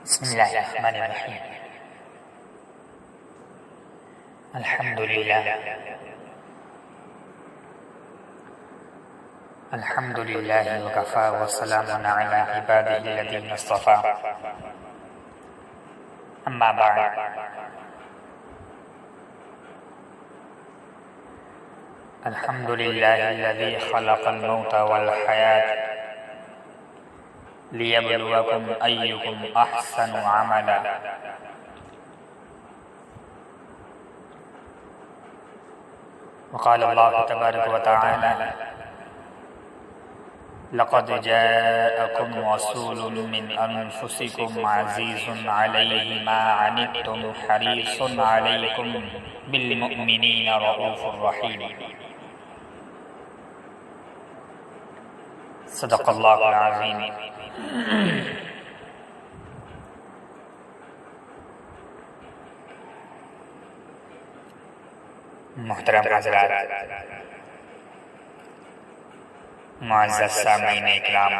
بسم الله الرحمن الرحيم. الحمد لله وكفى وسلام على عباده الذين اصطفى. أما بعد، الحمد لله الذي خلق الموت والحياة ليبلوكم أيكم أحسن عملا. وقال الله تبارك وتعالى: لقد جاءكم رسول من أنفسكم عزيز عليه ما عنتم حريص عليكم بالمؤمنين رؤوف رحيم. صدق اللہ العظیم. محترم حضرات، معزز سامعین اکرام،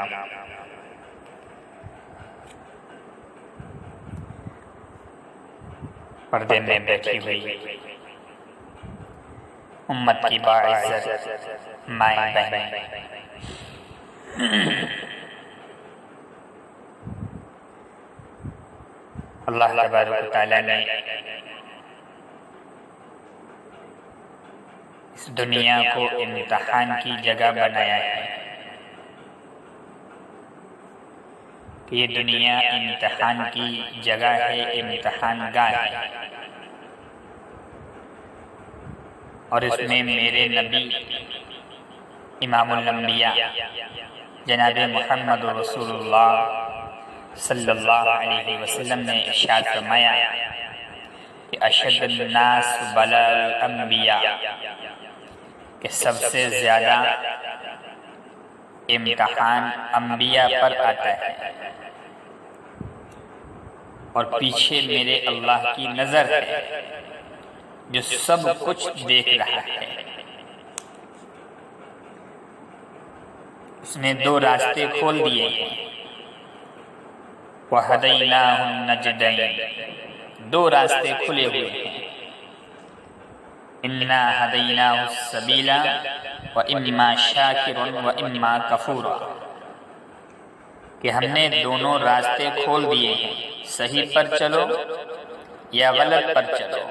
پردے میں بیٹھی ہوئی امت کی باعزت مائیں بہنیں، اللہ تبارک و تعالی نے اس دنیا کو امتحان کی جگہ بنایا ہے کہ یہ دنیا امتحان کی جگہ ہے، امتحان گاہ ہے، اور اس میں میرے نبی امام الانبیاء جناب محمد رسول اللہ صلی اللہ علیہ وسلم نے ارشاد فرمایا کہ اشد الناس بلاء الانبیاء، کہ سب سے زیادہ امتحان انبیاء پر آتا ہے، اور پیچھے میرے اللہ کی نظر ہے جو سب کچھ دیکھ رہا ہے. اس نے دو راستے کھول دیے ہیں، وَهَدَيْنَاهُ النَّجْدَيْنِ، دو راستے کھلے ہوئے ہیں. اِنَّا هَدَيْنَاهُ السَّبِيلَ وَإِمَّا شَاكِرٌ وَإِمَّا كَفُورٌ، کہ ہم نے دونوں راستے کھول دیے ہیں، صحیح پر چلو یا غلط پر چلو.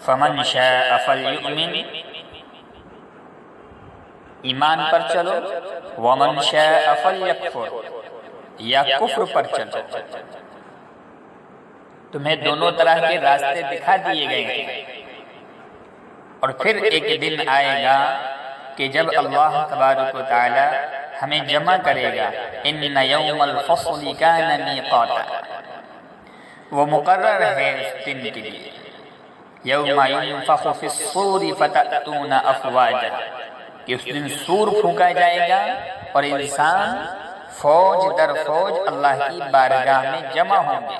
فَمَنْ شَاءَ فَلْيُؤْمِنْ، ایمان پر چلو، وَمَنْ شَاءَ فَلْيَكْفُرْ، یا کفر پر چلو. تمہیں دونوں طرح کے راستے دکھا دیے گئے ہیں، اور پھر ایک دن آئے گا کہ جب اللہ تبارک و تعالی ہمیں جمع کرے گا. اِنَّ يَوْمَ الْفَصْلِ كَانَ مِيقَاتًا، وہ مقرر ہے اس دن کے لیے. يَوْمَ يُنفَخُ فِي الصُّورِ فَتَأْتُونَ أَفْوَاجًا، کہ اس دن سور پھونکا جائے گا اور انسان فوج در فوج اللہ کی بارگاہ میں جمع ہوں گے.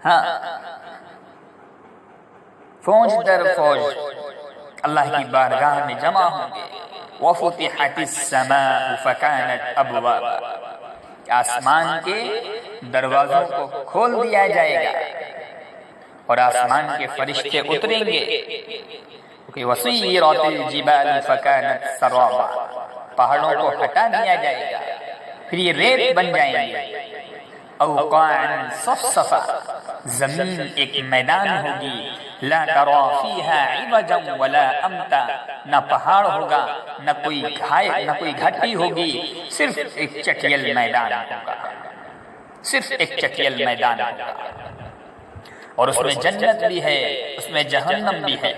ہاں، فوج در فوج اللہ کی بارگاہ میں جمع ہوں گے. وَفُتِحَتِ السَّمَاءُ فَكَانَتْ أَبْوَابًا، آسمان کے دروازوں کو کھول دیا جائے گا اور آسمان کے فرشتے اتریں گے. وَسُيِّرَتِ الْجِبَالُ فَكَانَتْ سَرَابًا، پہاڑوں کو ہٹا دیا جائے گا، پھر یہ ریت بن جائیں گے. أَوْ قَاعًا صَفْصَفًا، زمین ایک میدان ہوگی. لَا تَرَى فِيهَا عِوَجًا وَلَا أَمْتًا، نہ پہاڑ ہوگا، نہ کوئی گھٹی ہوگی، صرف ایک چٹیل میدان ہوگا، صرف ایک چٹیل میدان ہوگا. اور اس میں جنت بھی ہے، اس میں جہنم بھی ہے.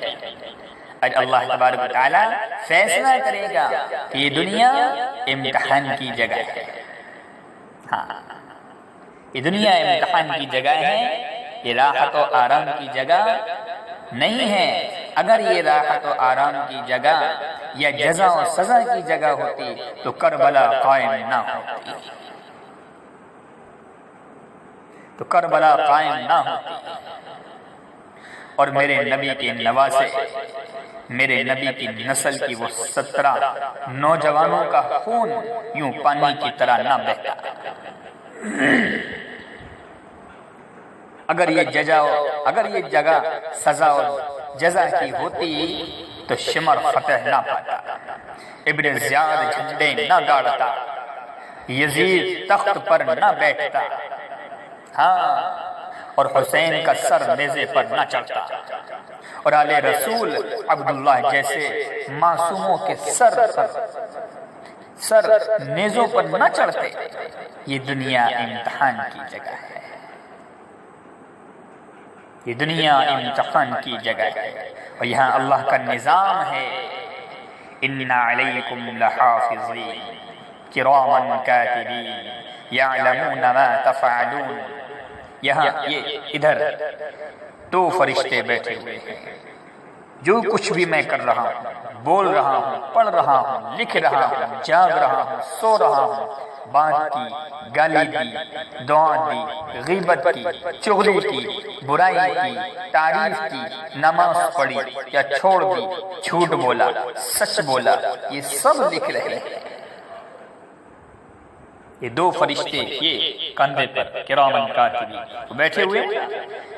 اور اللہ تبارک و تعالی فیصلہ کرے گا کہ یہ دنیا امتحان کی جگہ ہے. ہاں، یہ دنیا امتحان کی جگہ ہے، یہ راحت و آرام کی جگہ نہیں ہے. اگر یہ راحت و آرام کی جگہ یا جزا و سزا کی جگہ ہوتی تو کربلا قائم نہ ہوتی، تو کربلا قائم نہ ہوتی. اور میرے نبی کے نواسے میرے نبی کی نسل کی وہ 17 نوجوانوں کا خون یوں پانی کی طرح نہ بہتا۔ اگر یہ جگہ سزا اور جزا کی ہوتی تو شمر فتح نہ پاتا، ابن زیاد جھنڈے نہ گاڑتا، یزید تخت پر نہ بیٹھتا، ہاں، اور حسین کا سر نیزے پر نہ چڑھتا، اور آل رسول عبداللہ جیسے معصوموں کے سر نیزوں پر نہ چڑھتے۔ یہ دنیا امتحان کی جگہ ہے، یہ دنیا امتحان کی جگہ ہے، اور یہاں اللہ کا نظام ہے، ان علیکم لحافظین کراما کاتبین یعلمون ما تفعلون۔ یہاں ادھر 2 فرشتے بیٹھے ہوئے ہیں، جو کچھ بھی میں کر رہا ہوں، بول رہا ہوں، پڑھ رہا ہوں، لکھ رہا ہوں، جاگ رہا ہوں، سو رہا ہوں، بات کی، گالی دی، دعا دی، غیبت کی، چغلی کی، برائی کی، تعریف کی، نماز پڑھی یا چھوڑ دی، جھوٹ بولا، سچ بولا، یہ سب لکھ رہے ہیں۔ یہ 2 فرشتے یہ کندھے پر کرامن کاتبین بیٹھے ہوئے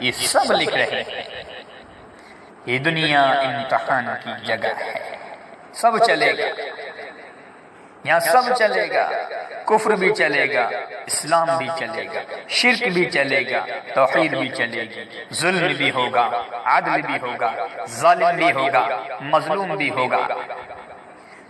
یہ سب لکھ رہے ہیں۔ یہ دنیا امتحان کی جگہ ہے، سب چلے گا، یہاں سب چلے گا، کفر بھی چلے گا، اسلام بھی چلے گا، شرک بھی چلے گا، توحید بھی چلے گی، ظلم بھی ہوگا، عدل بھی ہوگا، ظالم بھی ہوگا، مظلوم بھی ہوگا،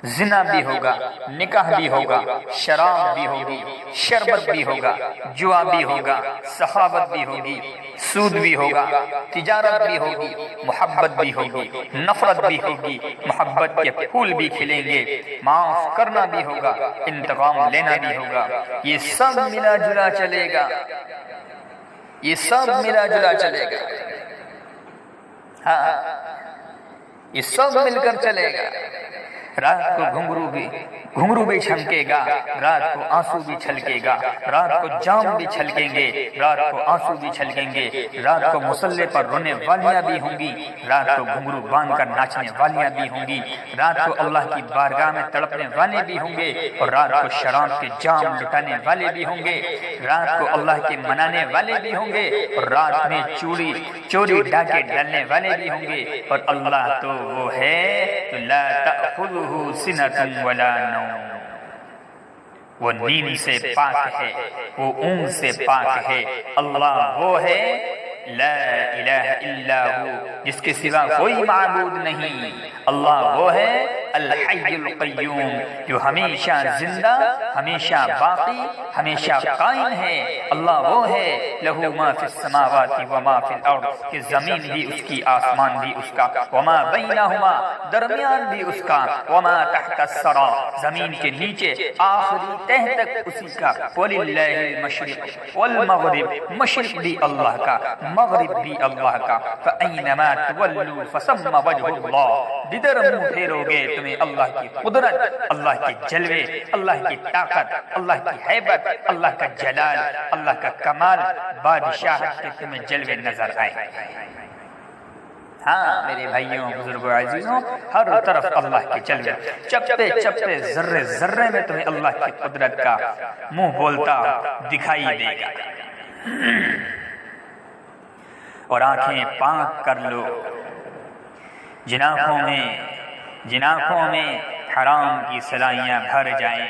زنا بھی ہوگا، نکاح بھی ہوگا، شراب بھی ہوگی، شربت بھی ہوگا، جوا بھی ہوگا، سخاوت بھی ہوگی، سود بھی ہوگا، تجارت بھی ہوگی، محبت بھی ہوگی، نفرت بھی ہوگی، محبت کے پھول بھی کھلیں گے، معاف کرنا بھی ہوگا، انتقام لینا بھی ہوگا۔ یہ سب ملا جلا چلے گا، یہ سب ملا جلا چلے گا، ہاں، یہ سب مل کر چلے گا۔ رات کو گھنگرو بھی چھمکے گا، رات کو آنسو بھی چھلکے گا، رات کو جام بھی چھلکیں گے، رات کو آنسو بھی چھلکیں گے، رات کو مسلح پر رونے والیاں بھی ہوں گی، رات کو گھنگرو باندھ کر ناچنے والیاں بھی ہوں گی، رات کو اللہ کی بارگاہ میں تڑپنے والے بھی ہوں گے، اور رات کو شراب کے جام لٹانے والے بھی ہوں گے، رات کو اللہ کے منانے والے بھی ہوں گے، اور رات میں چوری ڈاکے ڈالنے والے بھی ہوں گے، اور اللہ تو وہ ہے لا تأخذہ سنۃ ولا نوم، وہ نیند سے پاک ہے، وہ اونگ سے پاک ہے، اللہ وہ ہے لا الہ الا ہو، جس کے سوا کوئی معبود نہیں، اللہ وہ ہے الحی القیوم، جو ہمیشہ زندہ، ہمیشہ باقی، ہمیشہ قائم ہے، اللہ وہ ہے لہ ما فی السماوات وما فی الارض، کہ زمین بھی اس کی، آسمان بھی اس کا، وما بینہما، درمیان بھی اس کا، وما تحت الثری، زمین کے نیچے آخری تہ تک اسی کا، وللہ المشرق والمغرب، مشرق بھی اللہ کا، مغرب بھی اللہ کا، فَأَيْنَمَا تُوَلُّوا فَثَمَّ وَجْهُ اللَّهِ، جدھر منہ پھیرو گے تمہیں اللہ کی قدرت، اللہ کے جلوے، اللہ کی طاقت، اللہ کی ہیبت، اللہ کا جلال، اللہ کا کمال، بادشاہت کے تمہیں جلوے نظر آئے۔ ہاں میرے بھائیوں، بزرگوں، عزیزوں، ہر طرف اللہ کے جلوے، چپتے چپتے، ذرے ذرے میں تمہیں اللہ کی قدرت کا منہ بولتا دکھائی دے گا۔ اور آنکھیں پاک کر لو، جن آنکھوں میں حرام کی سلائیاں بھر جائیں،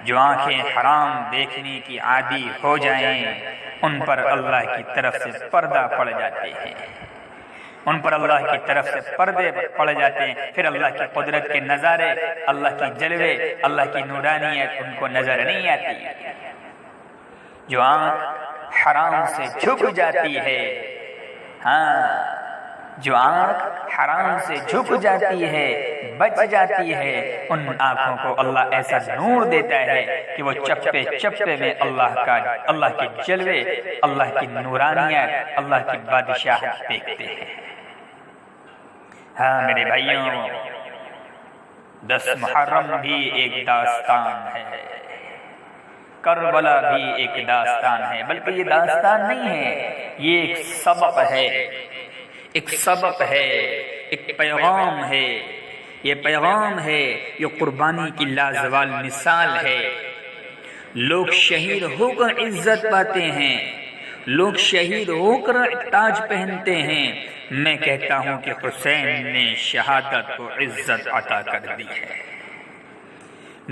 جو آنکھیں حرام دیکھنے کی عادی ہو جائیں، ان پر اللہ کی طرف سے پردہ پڑ جاتے ہیں، ان پر اللہ کی طرف سے پردے پڑ جاتے ہیں، پھر اللہ کی قدرت کے نظارے، اللہ کی جلوے، اللہ کی نورانیت ان کو نظر نہیں آتی۔ جو آنکھ حرام سے جھک جاتی ہے، ہاں، جو آنکھ حرام سے جھک جاتی ہے، بچ جاتی ہے، ان آنکھوں کو اللہ ایسا نور دیتا ہے کہ وہ چپے چپے میں اللہ کے جلوے، اللہ کی نورانیت، اللہ کی بادشاہت دیکھتے ہیں۔ ہاں میرے بھائیوں، 10 محرم بھی ایک داستان ہے، کربلا بھی ایک داستان ہے، بلکہ یہ داستان نہیں ہے، یہ ایک سبق ہے، ایک سبق ہے ایک پیغام ہے، یہ پیغام ہے، یہ قربانی کی لازوال مثال ہے۔ لوگ شہید ہو کر عزت پاتے ہیں، لوگ شہید ہو کر تاج پہنتے ہیں، میں کہتا ہوں کہ حسین نے شہادت کو عزت عطا کر دی ہے۔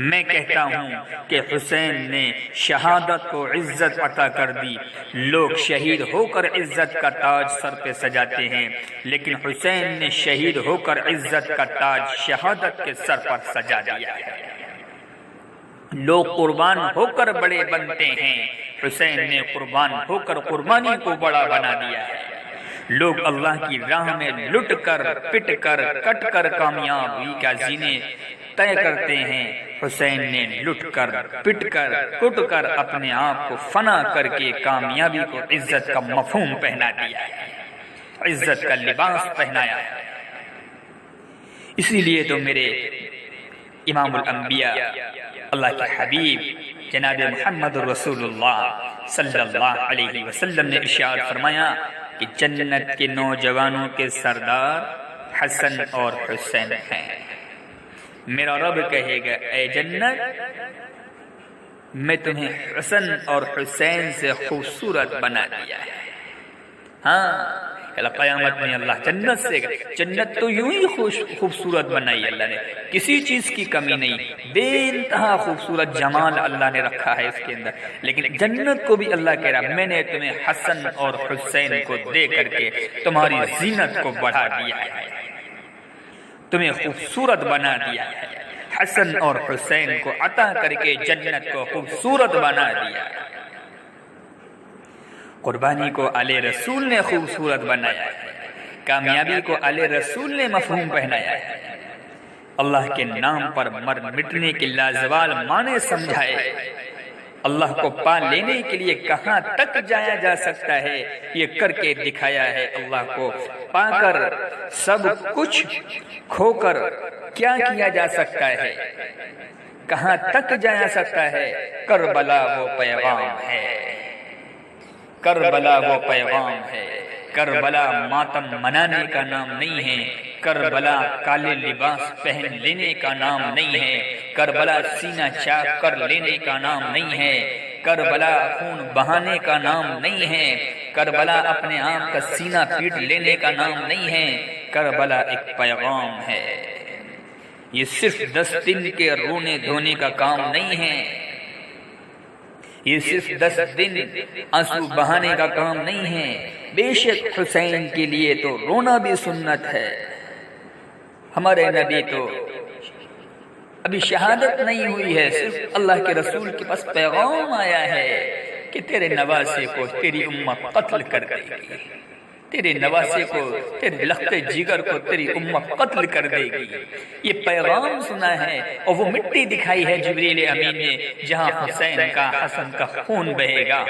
میں کہتا ہوں کہ حسین نے شہادت کو عزت عطا کر دی۔ لوگ شہید ہو کر عزت کا تاج سر پہ سجاتے ہیں، لیکن حسین نے شہید ہو کر عزت کا تاج شہادت کے سر پر سجا دیا ہے۔ لوگ قربان ہو کر بڑے بنتے ہیں، حسین نے قربان ہو کر قربانی کو بڑا بنا دیا ہے۔ لوگ اللہ کی راہ میں لٹ کر، پٹ کر، کٹ کر کامیابی کا زینے طے کرتے ہیں، حسین نے لٹ کر، پٹ کر، کٹ کر اپنے آپ کو فنا کر کے کامیابی کو عزت کا مفہوم پہنا دیا ہے، عزت کا لباس پہنایا ہے۔ اسی لیے تو میرے امام الانبیاء اللہ کے حبیب جناب محمد رسول اللہ صلی اللہ علیہ وسلم نے ارشاد فرمایا کہ جنت کے نوجوانوں کے سردار حسن اور حسین ہیں۔ میرا رب کہے گا اے جنت، میں تمہیں حسن اور حسین سے خوبصورت بنا دیا ہے۔ ہاں، قیامت میں اللہ جنت سے، جنت تو یوں ہی خوبصورت بنائی اللہ نے، کسی چیز کی کمی نہیں، بے انتہا خوبصورت جمال اللہ نے رکھا ہے اس کے اندر، لیکن جنت کو بھی اللہ کہہ رہا میں نے تمہیں حسن اور حسین کو دے کر کے تمہاری زینت کو بڑھا دیا ہے، تمہیں خوبصورت بنا دیا ہے، حسن اور حسین کو عطا کر کے جنت کو خوبصورت بنا دیا ہے۔ قربانی کو آل رسول نے خوبصورت بنایا ہے، کامیابی کو آل رسول نے مفہوم پہنایا ہے، اللہ کے نام پر مر مٹنے کے لازوال معنی سمجھائے، اللہ کو پا لینے کے لیے کہاں تک جایا جا سکتا ہے یہ کر کے دکھایا ہے، اللہ کو پا کر سب کچھ کھو کر کیا کیا جا سکتا ہے، کہاں تک جایا سکتا ہے، کربلا وہ پیغام ہے، کربلا وہ پیغام ہے، کربلا ماتم منانے کا نام نہیں ہے، کربلا کالے لباس پہن لینے کا نام نہیں ہے، کربلا سینہ چاک کر لینے کا نام نہیں ہے، کربلا خون بہانے کا نام نہیں ہے، کربلا اپنے آپ کا سینہ پیٹ لینے کا نام نہیں ہے، کربلا ایک پیغام ہے۔ یہ صرف 10 دن کے رونے دھونے کا کام نہیں ہے، یہ صرف 10 دن آنسو بہانے کا کام نہیں ہے، بے شک حسین کے لیے تو رونا بھی سنت ہے۔ ہمارے نبی تو ابھی شہادت نہیں ہوئی ہے، صرف اللہ کے رسول کے پاس پیغام آیا ہے کہ تیرے نواسے کو تیری امت قتل کر دے گی، تیرے نواسے کو، تیرے لخت جگر کو تیری امت قتل کر دے گی، یہ پیغام سنا ہے، اور وہ مٹی دکھائی ہے جبریل امین نے جہاں حسین کا، حسن کا خون بہے گا،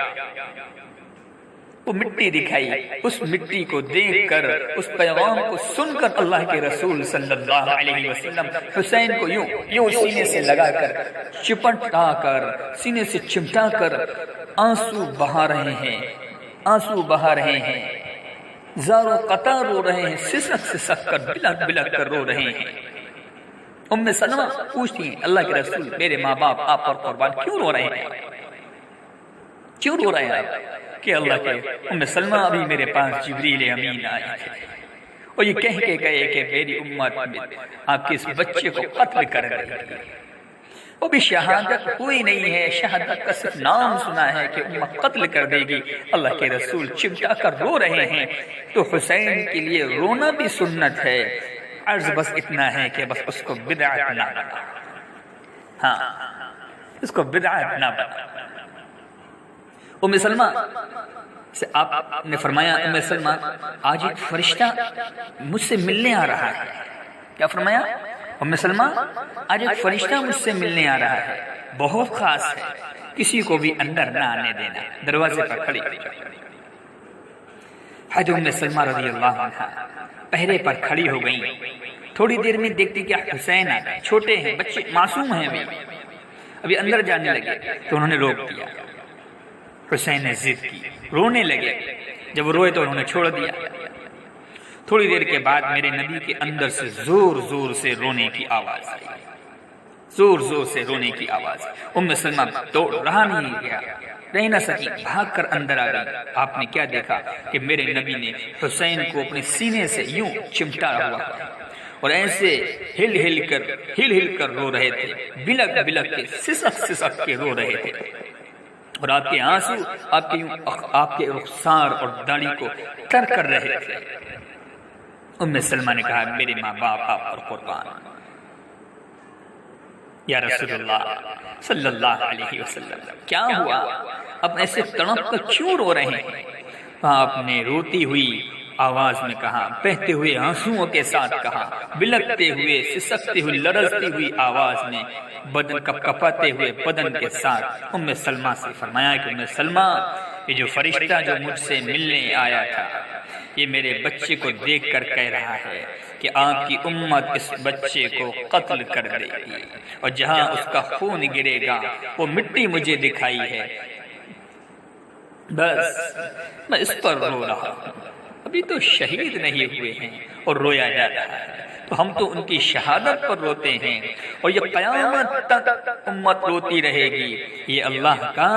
وہ مٹی دکھائی، اس مٹی کو دیکھ کر، اس پیغام کو سن کر اللہ کے رسول صلی اللہ علیہ وسلم حسین کو یوں سینے سے لگا کر، چپٹا کر، سینے سے چمٹا کر آنسو بہا رہے ہیں، آنسو بہا رہے ہیں، زارو قطار رو رہے ہیں، سسک سسک کر، بلک بلک کر رو رہے ہیں۔ ام سلمہ پوچھتی ہیں اللہ کے رسول میرے ماں باپ آپ پر قربان کیوں رو رہے ہیں، کیوں رو رہے ہیں آپ؟ کہ اللہ کے ام سلمہ ابھی میرے پاس جبریل امین آئے تھے اور یہ کہہ کے گئے کہ میری امت آپ کے اس بچے کو قتل کر رہی ہے، وہ بھی شہادت ہوئی نہیں ہے، شہادت کا صرف نام سنا ہے کہ امت قتل کر دے گی، اللہ کے رسول چمٹا کر رو رہے ہیں، تو حسین کے لیے رونا بھی سنت ہے۔ عرض بس اتنا ہے کہ بس اس کو بدعت نہ بنا، ہاں اس کو بدعت نہ بنا۔ ام سلمہ سے آپ نے فرمایا ام سلمہ آج ایک فرشتہ مجھ سے ملنے آ رہا ہے، کیا فرمایا ام سلمہ آج ایک فرشتہ مجھ سے ملنے آ رہا ہے، بہت خاص ہے، کسی کو بھی اندر نہ آنے دینا، دروازے پر کھڑی۔ حضرت ام سلمہ رضی اللہ عنہا پہرے پر کھڑی ہو گئیں، تھوڑی دیر میں دیکھتی کہ حسین آ گئے، چھوٹے ہیں بچے، معصوم ہیں ابھی اندر جانے لگے تو انہوں نے روک دیا، حسین نے ضد کی، رونے لگے، جب روئے تو انہوں نے چھوڑ دیا، تھوڑی دیر کے بعد میرے نبی کے اندر سے زور زور سے رونے کی آواز آئی، زور زور سے رونے کی آواز۔ ام سلمہ دوڑ رہا نہیں گیا، رہ نہ سکی، بھاگ کر اندر آ گئی۔ آپ نے کیا دیکھا کہ میرے نبی نے حسین کو اپنے سینے سے یوں چمٹا ہوا اور ایسے ہل ہل کر رو رہے تھے، بلک بلک کے، سسک کے رو رہے تھے، اور آپ کے آنسو آپ کے رخسار اور داڑھی کو تر کر رہے تھے۔ ام سلمہ نے کہا میرے ماں باپ آپ پر قربان، یا رسول اللہ صلی اللہ علیہ وسلم کیا ہوا؟ اب ایسے تڑپ کر کیوں رو رہے ہیں؟ آپ نے روتی ہوئی آواز میں کہا، بہتے ہوئے آنسوؤں کے ساتھ کہا، بلکتے ہوئے، سسکتے ہوئے، لرزتی ہوئی آواز میں، بدن کپکپاتے ہوئے بدن کے ساتھ ام سلمہ سے فرمایا کہ ام سلمہ، یہ جو فرشتہ جو مجھ سے ملنے آیا تھا، یہ میرے بچے کو دیکھ کر کہہ رہا ہے کہ آپ کی امت اس بچے کو قتل کر دے گی، اور جہاں اس کا خون گرے گا وہ مٹی مجھے دکھائی ہے، بس میں اس پر رو رہا ہوں۔ ابھی تو شہید نہیں ہوئے ہیں اور رویا جا رہا ہے، تو ہم تو ان کی شہادت پر روتے ہیں، اور یہ قیامت تک امت روتی رہے گی۔ یہ اللہ کا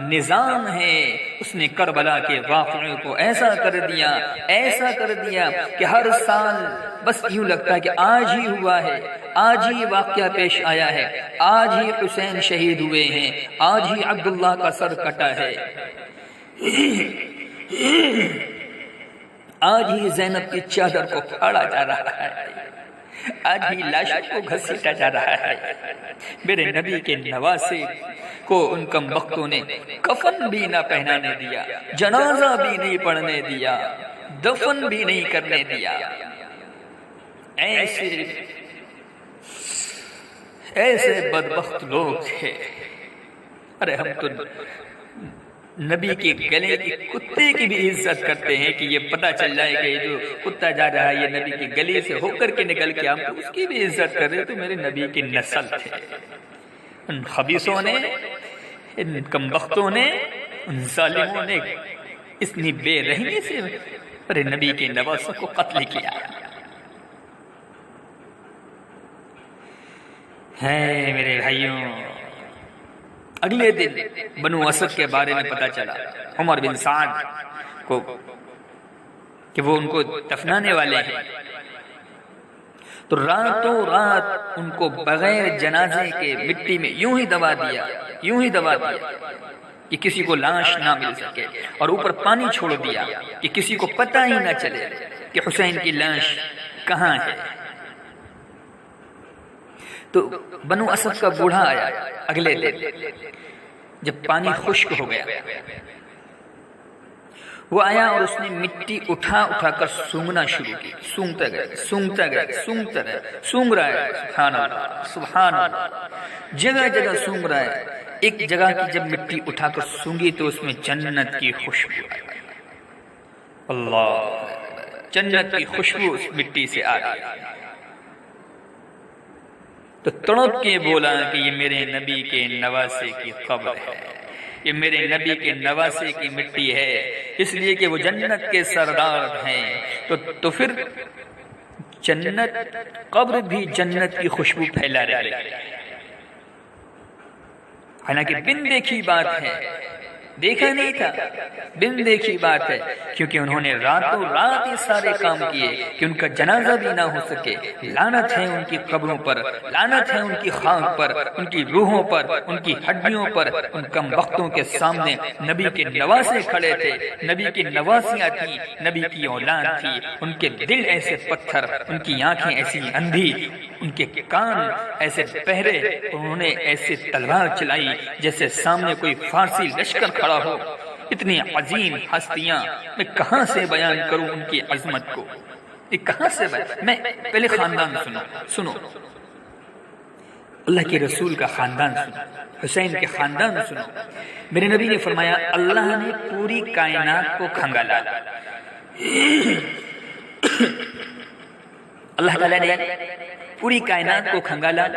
نظام ہے، اس نے کربلا کے واقعے کو ایسا کر دیا کہ ہر سال بس یوں لگتا ہے کہ آج ہی ہوا ہے، آج ہی واقعہ پیش آیا ہے، آج ہی حسین شہید ہوئے ہیں، آج ہی عبداللہ کا سر کٹا ہے، آج ہی زینب کی چادر کو پھاڑا جا رہا ہے، آج ہی لاشوں کو گھسیٹا جا رہا ہے۔ میرے نبی کے نواسے کو ان کم بختوں نے کفن بھی نہ پہنانے دیا، جنازہ بھی نہیں پڑھنے دیا، دفن بھی نہیں کرنے دیا۔ ایسے بدبخت لوگ تھے۔ ارے ہم تو نبی کے گلے کی کتے کی بھی عزت کرتے ہیں کہ یہ پتہ چل جائے کہ جو کتا جا رہا ہے یہ نبی کے گلے سے ہو کر کے نکل کے، ہم تو اس کی بھی عزت کر رہے، تو میرے نبی کی نسل تھے۔ ان خبیثوں نے، ان کمبختوں نے، ان ظالموں نے اتنی بے رحمی سے میرے نبی کے نواسوں کو قتل کیا ہے۔ میرے بھائیوں، اگلے دن بنو اسد کے بارے میں پتا چلا عمر بن سعد کو کہ وہ ان کو دفنانے والے ہیں، تو راتوں رات ان کو بغیر جنازے کے مٹی میں یوں ہی دبا دیا کہ کسی کو لاش نہ مل سکے، اور اوپر پانی چھوڑ دیا کہ کسی کو پتہ ہی نہ چلے کہ حسین کی لاش کہاں ہے۔ تو بنو اسد کا بوڑھا آیا اگلے دن، جب پانی خشک ہو گیا، وہ آیا اور اس نے مٹی اٹھا کر سونگنا شروع کی، سونگتا گیا، سونگ رہا ہے، سبحان اللہ، جگہ جگہ سونگ رہا ہے۔ ایک جگہ کی جب مٹی اٹھا کر سونگی تو اس میں جنت کی خوشبو آئی، اللہ، جنت کی خوشبو اس مٹی سے آ گئی۔ تو تڑپ کے بولا کہ یہ میرے نبی کے نواسے کی قبر ہے، یہ میرے نبی کے نواسے کی مٹی ہے، اس لیے کہ وہ جنت کے سردار ہیں۔ تو پھر جنت، قبر بھی جنت کی خوشبو پھیلا رہی ہے، حالانکہ بن دیکھی بات ہے، دیکھا نہیں تھا، بن دیکھی بات ہے، کیونکہ انہوں نے راتوں رات یہ سارے کام کیے کہ ان کا جنازہ بھی نہ ہو سکے۔ لعنت ہے ان کی قبروں پر، لعنت ہے ان کی خاک پر، ان کی روحوں پر، ان کی ہڈیوں پر۔ ان کم بختوں کے سامنے نبی کے نواسے کھڑے تھے، نبی کی نواسیاں تھیں، نبی کی اولاد تھی، ان کے دل ایسے پتھر، ان کی آنکھیں ایسی اندھی، ان کے کان ایسے بہرے، انہوں نے ایسے تلوار چلائی جیسے سامنے کوئی فارسی لشکر کھڑا ہو۔ اتنی عظیم ہستیاں، میں کہاں سے بیان کروں ان کی عظمت کو، یہ کہاں سے بیان؟ میں پہلے خاندان سنو، اللہ کے رسول کا خاندان سنو، حسین کے خاندان سنو۔ میرے نبی نے فرمایا اللہ نے پوری کائنات کو کھنگالا، اللہ تعالیٰ نے پوری کائنات کو کھنگالا،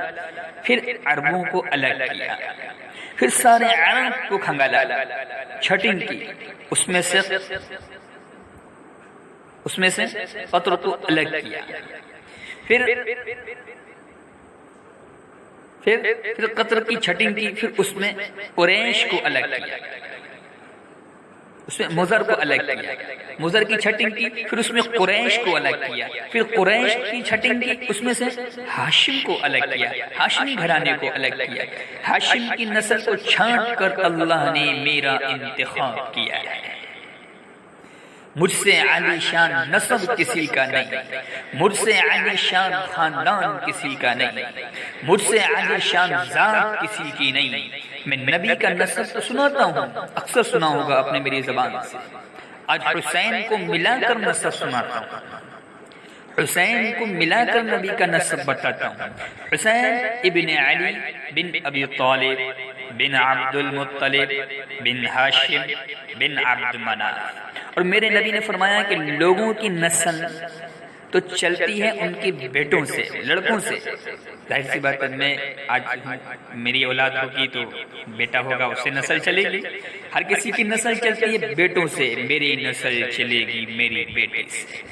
پھر عربوں کو الگ کیا، پھر سارے عرب کو کھنگالا، چھٹنگ کی، اس میں سے اس میں سے قطر کو الگ کیا، پھر قطر کی چھٹنگ کی، پھر اس میں قریش کو الگ کیا، اس میں مضر کو الگ کیا، مضر کی چھٹنگ کی، پھر اس میں قریش کو الگ کیا، پھر قریش کی چھٹنگ کی، اس میں سے ہاشم کو الگ کیا، ہاشمی گھرانے کو الگ کیا، ہاشم کی نسل کو چھانٹ کر اللہ نے میرا انتخاب کیا ہے۔ مجھ سے عالی شان نسب کسی کا نہیں، مجھ سے عالی شان خاندان کسی کا نہیں، مجھ سے عالی شان ذات کسی کی نہیں۔ میں نبی کا نسب تو سناتا ہوں، اکثر سنا ہوگا اپنے میری زبان سے، آج حسین کو ملا کر نسب سناتا ہوں، حسین کو ملا کر نبی کا نسب بتاتا ہوں۔ حسین ابن علی بن ابی طالب بن عبد المطلب بن ہاشم بن عبد مناف۔ اور میرے نبی نے فرمایا کہ لوگوں کی نسل تو چلتی ہے ان کے بیٹوں سے، لڑکوں سے، ظاہر سی بات ہے، میں آج میری اولاد ہوگی تو بیٹا ہوگا، اس سے نسل چلے گی، ہر کسی کی نسل چلتی ہے بیٹوں سے، میری نسل چلے گی میری بیٹی سے،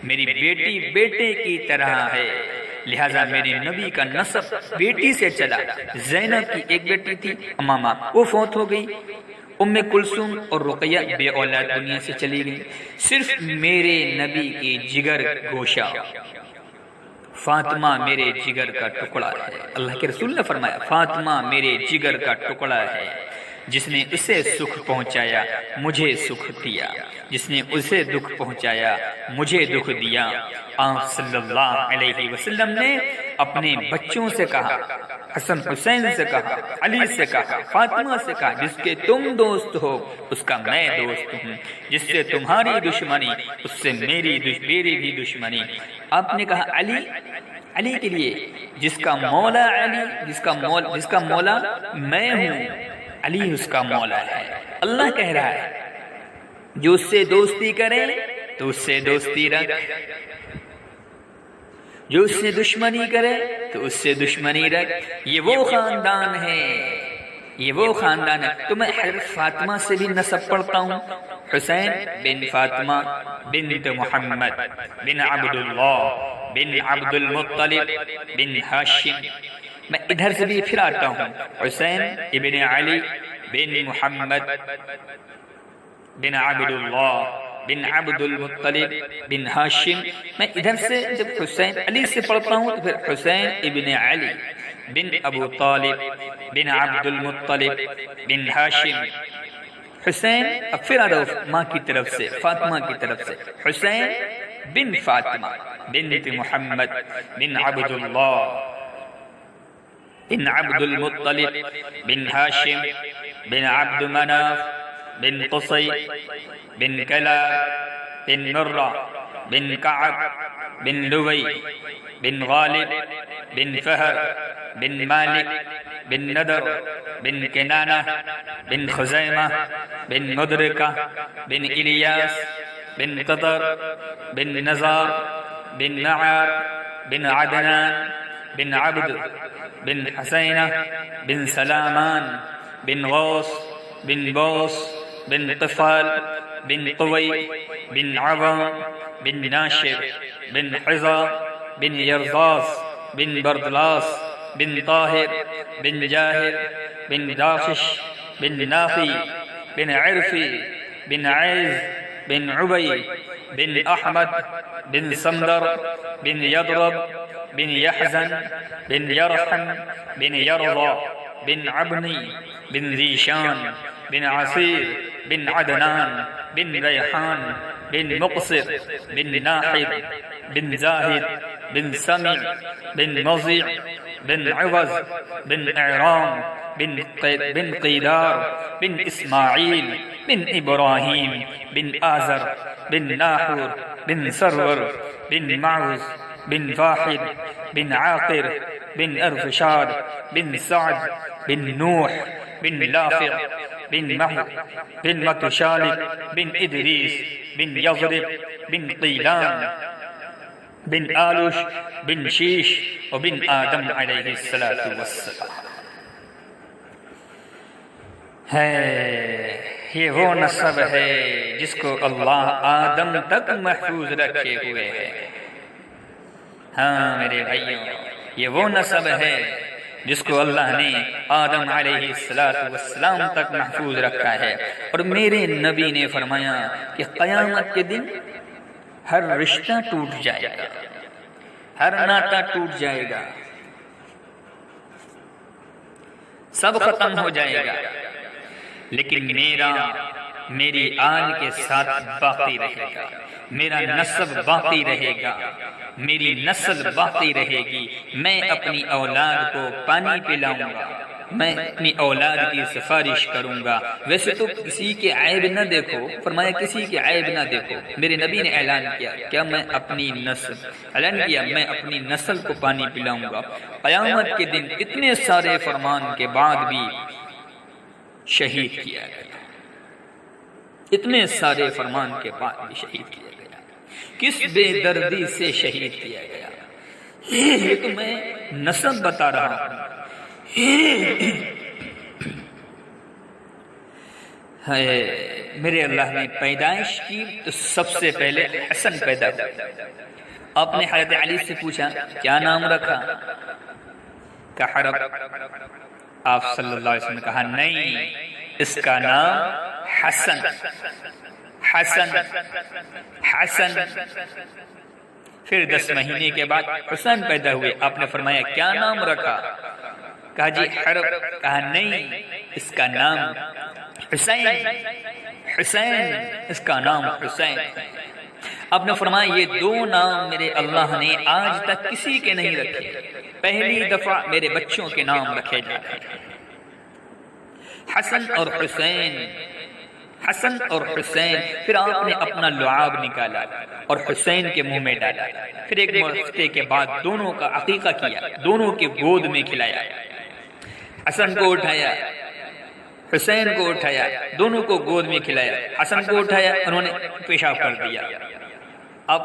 میری بیٹی بیٹے کی طرح ہے، لہذا میرے نبی کا نسب بیٹی سے چلا۔ زینب کی ایک بیٹی تھی امامہ، وہ فوت ہو گئی، ام کلثوم اور رقیہ بے اولاد دنیا سے چلی گئی، صرف میرے نبی کی جگر گوشہ فاطمہ میرے جگر کا ٹکڑا ہے۔ اللہ کے رسول نے فرمایا فاطمہ میرے جگر کا ٹکڑا ہے، جس نے اسے سکھ پہنچایا مجھے سکھ دیا، جس نے اسے دکھ پہنچایا مجھے دکھ دیا۔ آپ صلی اللہ علیہ وسلم نے اپنے بچوں سے کہا، حسن حسین سے کہا، علی سے کہا، فاطمہ سے کہا، جس کے تم دوست ہو اس کا میں دوست ہوں، جس سے تمہاری دشمنی اس سے میری بھی دشمنی۔ آپ نے کہا علی کے لیے، جس کا مولا علی، جس کا مولا میں ہوں، علی اس کا مولا ہے۔ اللہ کہہ رہا ہے جو اس سے دوستی کرے تو اس سے دوستی رکھ، جو اس سے دشمنی کرے تو اس سے دشمنی رکھ۔ یہ وہ خاندان ہے، یہ وہ خاندان ہے۔ تو میں حضرت فاطمہ سے بھی نسب پڑھتا ہوں، حسین بن فاطمہ بنت محمد بن عبداللہ بن عبد المطلب بن ہاشم۔ میں ادھر سے بھی پھر آتا ہوں، حسین ابن علی بن محمد بن عبداللہ بن عبد المطلب بن ہاشم۔ میں ادھر سے جب حسین علی سے پڑھتا ہوں تو پھر حسین ابن علی بن ابو طالب بن عبد المطلب بن ہاشم۔ حسین اب پھر آ رہا ہوں ماں کی طرف سے، فاطمہ کی طرف سے، حسین بن فاطمہ بنت محمد بن عبداللہ بن عبد المطلب بن ہاشم بن عبد مناف بن قصي بن كلاب بن مرة بن كعب بن لوي بن غالب بن فهر بن مالك بن ندر بن كنانة بن خزيمة بن مدركة بن إلياس بن قطر بن نزار بن نعار بن عدنان بن عبد بن حسينة بن سلامان بن غوث بن بوس بن طفال بن قوي بن عظام بن ناشر بن حظى بن يرضاس بن بردلاس بن طاهر بن جاهر بن داخش بن نافي بن عرفي بن عيز بن عبي بن أحمد بن سمدر بن يضرب بن يحزن بن يرحم بن يرضى بن عبني بن ذيشان بن عسير بن عدنان بن ريحان بن مقصر بن ناحر بن زاهد بن سمع بن مضيع بن عوز بن إعرام بن قيدار بن إسماعيل بن إبراهيم بن آزر بن ناحور بن سرور بن معوز بن فاحد بن عاقر بن أرفشاد بن سعد بن نوح بن لافع بن مهد بن مكشالب بن إدريس بن يضرب بن قيلان بن آلوش بن شيش وبن آدم عليه الصلاة والسلام ہے۔ یہ وہ نسب ہے جس کو اللہ آدم تک محفوظ رکھے ہوئے ہے۔ ہاں میرے بھائیوں، یہ وہ نسب ہے جس کو اللہ نے آدم علیہ السلام تک محفوظ رکھا ہے۔ اور میرے نبی نے فرمایا کہ قیامت کے دن ہر رشتہ ٹوٹ جائے گا، ہر ناطہ ٹوٹ جائے گا، سب ختم ہو جائے گا، لیکن میری آل کے ساتھ باقی رہے گا، میرا نسب باقی رہے گا، میری نسل باقی رہے گی۔ میں اپنی اولاد کو پانی پلاؤں گا، میں اپنی اولاد کی سفارش کروں گا۔ ویسے تو کسی کے عیب نہ دیکھو، فرمایا کسی کے عیب نہ دیکھو۔ میرے نبی نے اعلان کیا کیا میں اپنی نسل کو پانی پلاؤں گا۔ قیامت کے دن اتنے سارے فرمان کے بعد بھی شہید کیا گیا، اتنے سارے فرمان کے بعد بھی شہید کیا گیا۔ کس بے دردی سے شہید کیا گیا؟ یہ تو میں نسب بتا رہا ہوں۔ میرے اللہ نے پیدائش کی تو سب سے پہلے حسن پیدا ہوا۔ آپ نے حضرت علی سے پوچھا کیا نام رکھا؟ کہا حرب۔ آپ صلی اللہ علیہ وسلم نے کہا نہیں، اس کا نام حسن حسن حسن۔ پھر 10 مہینے کے بعد حسین پیدا ہوئے۔ آپ نے فرمایا کیا نام رکھا؟ کہا جی حرب۔ کہا نہیں، اس کا نام حسین حسین، اس کا نام حسین۔ آپ نے فرمایا یہ 2 نام میرے اللہ نے آج تک کسی کے نہیں رکھے، پہلی دفعہ میرے بچوں کے نام رکھے جاتے ہیں، حسن اور حسین، حسن اور حسین۔ پھر آپ نے اپنا لعاب نکالا اور حسین کے منہ میں ڈالا۔ پھر ایک ہفتے کے بعد دونوں کا عقیقہ کیا، دونوں کے گود میں کھلایا۔ حسن کو اٹھایا، حسین کو اٹھایا، دونوں کو گود میں کھلایا۔ حسن کو اٹھایا، انہوں نے پیشاب کر دیا۔ آپ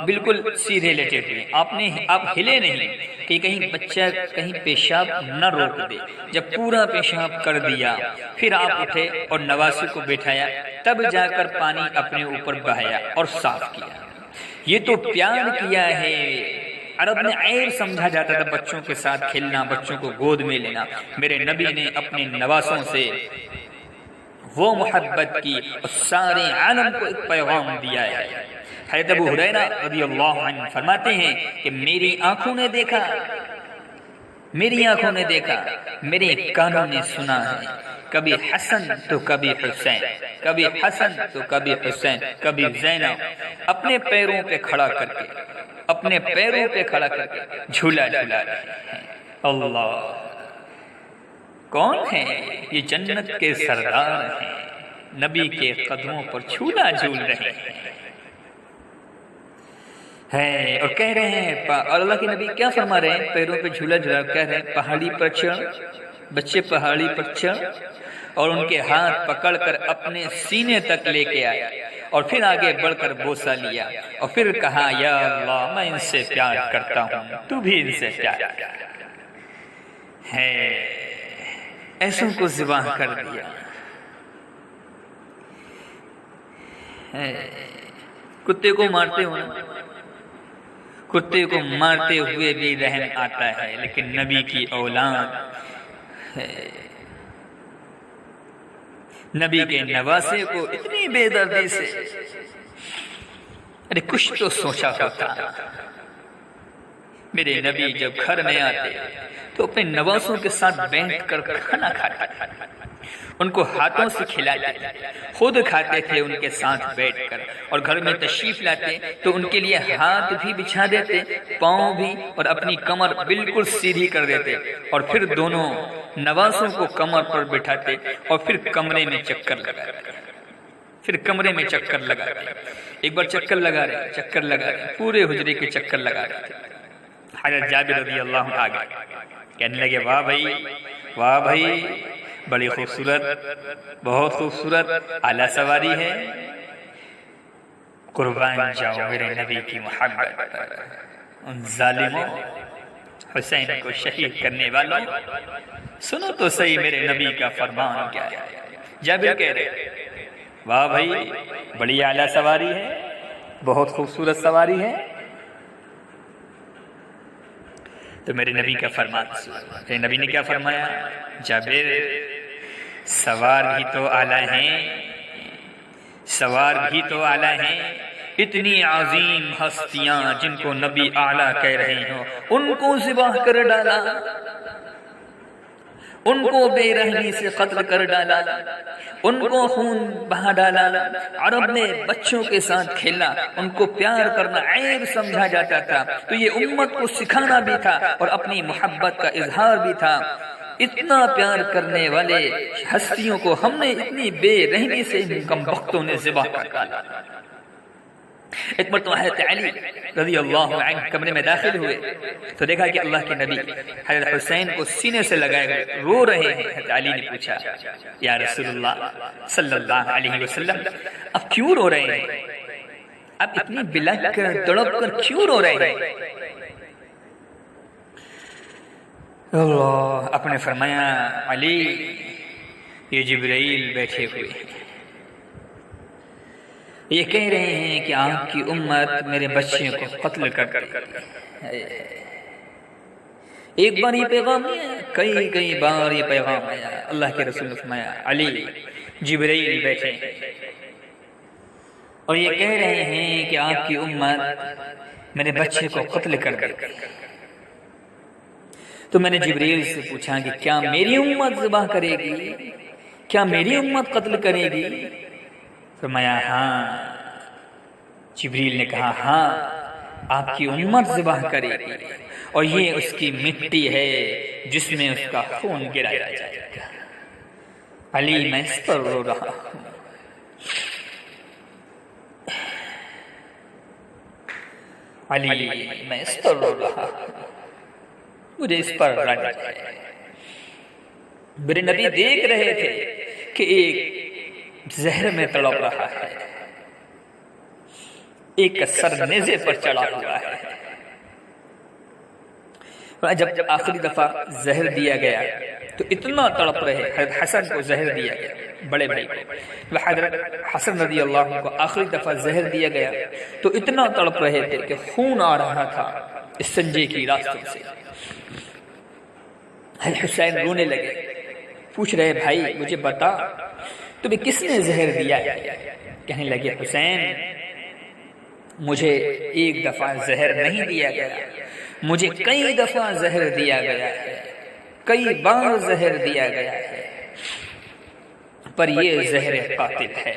بالکل سیدھے لیٹے ہوئے، آپ ہلے نہیں کہ کہیں بچہ کہیں پیشاب نہ روک دے۔ جب پورا پیشاب کر دیا پھر آپ اٹھے اور نواسے کو بٹھایا، تب جا کر پانی اپنے اوپر بہایا اور صاف کیا۔ یہ تو پیار کیا ہے۔ عرب میں عیب سمجھا جاتا تھا بچوں کے ساتھ کھیلنا، بچوں کو گود میں لینا۔ میرے نبی نے اپنے نواسوں سے وہ محبت کی اور سارے عالم کو ایک پیغام دیا ہے۔ حضرت ابو ہریرہ رضی اللہ عنہ فرماتے ہیں کہ میری آنکھوں نے دیکھا، میری آنکھوں نے دیکھا، میرے کانوں نے سنا ہے، کبھی حسن تو کبھی حسین، کبھی حسن تو کبھی حسین، کبھی زینب اپنے پیروں پہ کھڑا کر کے، اپنے پیروں پہ کھڑا کر کے جھولا جھولا رہے ہیں۔ اللہ کون ہے؟ یہ جنت کے سردار ہیں، نبی کے قدموں پر جھولا جھول رہے ہیں اور کہہ رہے ہیں، اور اللہ کے نبی کیا فرما رہے ہیں؟ پیروں پہ جھولا جھولا کہہ رہے ہیں پہاڑی پر چڑھ، بچے پہاڑی پر چڑھ، اور ان کے ہاتھ پکڑ کر اپنے سینے تک لے کے آئے اور پھر آگے بڑھ کر بوسہ لیا اور پھر کہا یا اللہ میں ان سے پیار کرتا ہوں، تو بھی ان سے پیار ہے۔ ایسوں کو ذبح کر دیا۔ کتے کو مارتے ہو، کتے کو مارتے ہوئے بھی رحم آتا ہے، لیکن نبی کی اولاد ہے، نبی کے نواسے کو اتنی بے دردی سے، ارے کچھ تو سوچا ہوتا۔ میرے نبی جب گھر میں آتے تو اپنے نواسوں کے ساتھ بیٹھ کر کھانا کھاتے، ان کو ہاتھوں سے کھلاتے، خود کھاتے تھے ان کے ساتھ بیٹھ کر، اور گھر میں تشریف لاتے تو ان کے لیے ہاتھ بھی بچھا دیتے، پاؤں بھی، اور اپنی کمر بالکل سیدھی کر دیتے، اور پھر دونوں نواسوں کو کمر پر بٹھاتے اور پھر کمرے میں چکر لگاتے، پھر کمرے میں چکر لگاتے۔ ایک بار چکر لگا رہے پورے حجرے کے چکر لگا رہے۔ حضرت جابر رضی اللہ عنہ آگے کہنے لگے واہ بھائی بڑی خوبصورت، بہت خوبصورت اعلیٰ سواری ہے، قربان جاؤ میرے نبی کی محبت پر، ان ظالموں حسین کو شہید کرنے والوں، سنو تو صحیح میرے نبی کا فرمان کیا ہے۔ جابر کہہ رہے واہ بھائی بڑی اعلیٰ سواری ہے، بہت خوبصورت سواری ہے۔ تو میرے نبی کا فرمان، میرے نبی نے کیا فرمایا؟ جابر سوار بھی تو اعلیٰ ہیں، سوار بھی تو اعلیٰ ہیں، اتنی عظیم ہستیاں جن کو نبی اعلیٰ کہہ رہے ہوں ان کو ذبح کر ڈالا، ان کو بے رحمی سے قتل کر ڈالا، ان کو خون بہا ڈالا۔ عرب نے بچوں کے ساتھ کھیلا، ان کو پیار کرنا عیب سمجھا جاتا تھا، تو یہ امت کو سکھانا بھی تھا اور اپنی محبت کا اظہار بھی تھا۔ اتنا پیار کرنے والے ہستیوں کو ہم نے اتنی بے رحمی سے کم بختوں نے ذبح کر ڈالا۔ ایک مرتبہ حضرت علی رضی اللہ عنہ کمرے میں داخل ہوئے تو دیکھا کہ اللہ کے نبی حضرت حسین کو سینے سے لگائے ہوئے رو رہے ہیں۔ حضرت علی نے پوچھا یا رسول اللہ صلی اللہ علیہ وسلم اب کیوں رو رہے ہیں؟ اب اتنی بلک کر تڑپ کر کیوں رو رہے ہیں؟ اللہ آپ نے فرمایا علی یہ جبرائیل بیٹھے ہوئے ہیں، یہ کہہ رہے ہیں کہ آپ کی امت میرے بچے کو قتل کر ایک بار یہ پیغام نہیں، کئی بار یہ پیغام آیا۔ اللہ کے رسول نے فرمایا علی جبرائیل بیٹھے ہیں اور یہ کہہ رہے ہیں کہ آپ کی امت میرے بچے کو قتل کر دے۔ تو میں نے جبرائیل سے پوچھا کہ کیا میری امت ذبح کرے گی؟ کیا میری امت قتل کرے گی؟ فرمایا ہاں۔ جبریل نے کہا ہاں آپ کی امت ذبح کرے گی اور یہ اس کی مٹی ہے جس میں اس کا خون گرایا جائے گا۔ علی میں اس پر رو رہا ہوں، علی میں اس پر رو رہا ہوں، مجھے اس پر رنج ہے۔ میرے نبی دیکھ رہے تھے کہ ایک زہر میں تڑپ رہا ہے، ایک سر نیزے پر چڑھا ہوا ہے۔ جب آخری دفعہ زہر دیا گیا تو اتنا تڑپ رہے، حضرت حسن کو زہر دیا گیا، بڑے بھائی کو حضرت حسن رضی اللہ عنہ کو آخری دفعہ زہر دیا گیا تو اتنا تڑپ رہے تھے کہ خون آ رہا تھا اس سنجے کی راستوں سے۔ حضرت حسین رونے لگے، پوچھ رہے بھائی مجھے بتا تمہیں کس نے زہر دیا ہے؟ کہنے لگے حسین مجھے ایک دفعہ زہر نہیں دیا گیا، مجھے کئی دفعہ زہر دیا گیا ہے، کئی بار زہر دیا گیا ہے، پر یہ زہر قاتل ہے۔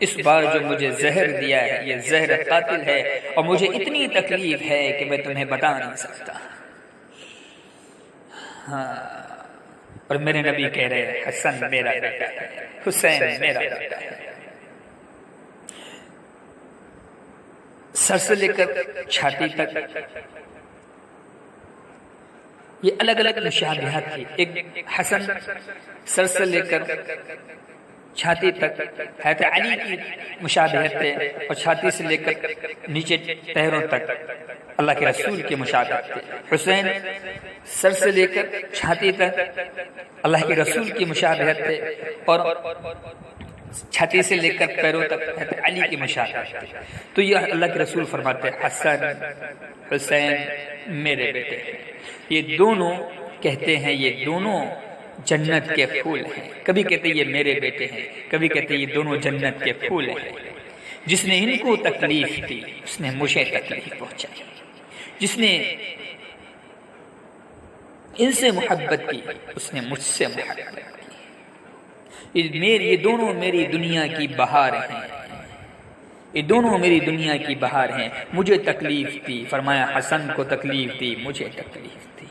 اس بار جو مجھے زہر دیا ہے یہ زہر قاتل ہے اور مجھے اتنی تکلیف ہے کہ میں تمہیں بتا نہیں سکتا۔ ہاں، اور میرے نبی کہہ رہے ہیں حسن میرا بیٹا ہے، حسین میرا بیٹا ہے۔ سر سے لے کر چھاتی تک یہ الگ الگ مشابہت تھی۔ ایک حسن سر سے لے کر چھاتی تک حضرت علی کی مشابہت تھے اور چھاتی سے لے کر نیچے پیروں تک اللہ کے رسول کی مشابہت تھے۔ حسین سر سے لے کر چھاتی تک اللہ کے رسول کی مشابہت تھے اور چھاتی سے لے کر پیروں تک حضرت علی کی مشابہت تھی۔ تو یہ اللہ کے رسول فرماتے ہیں حسن حسین میرے بیٹے ہیں۔ یہ دونوں کہتے ہیں یہ دونوں جنت کے پھول ہیں، کبھی کہتے ہیں یہ میرے بیٹے ہیں، کبھی کہتے ہیں یہ دونوں جنت کے پھول ہیں۔ جس نے ان کو تکلیف دی اس نے مجھے تکلیف پہنچائی، جس نے ان سے محبت کی اس نے مجھ سے محبت کی۔ یہ دونوں میری دنیا کی بہار ہیں، یہ دونوں میری دنیا کی بہار ہیں۔ مجھے تکلیف دی، فرمایا حسن کو تکلیف دی، مجھے تکلیف دی۔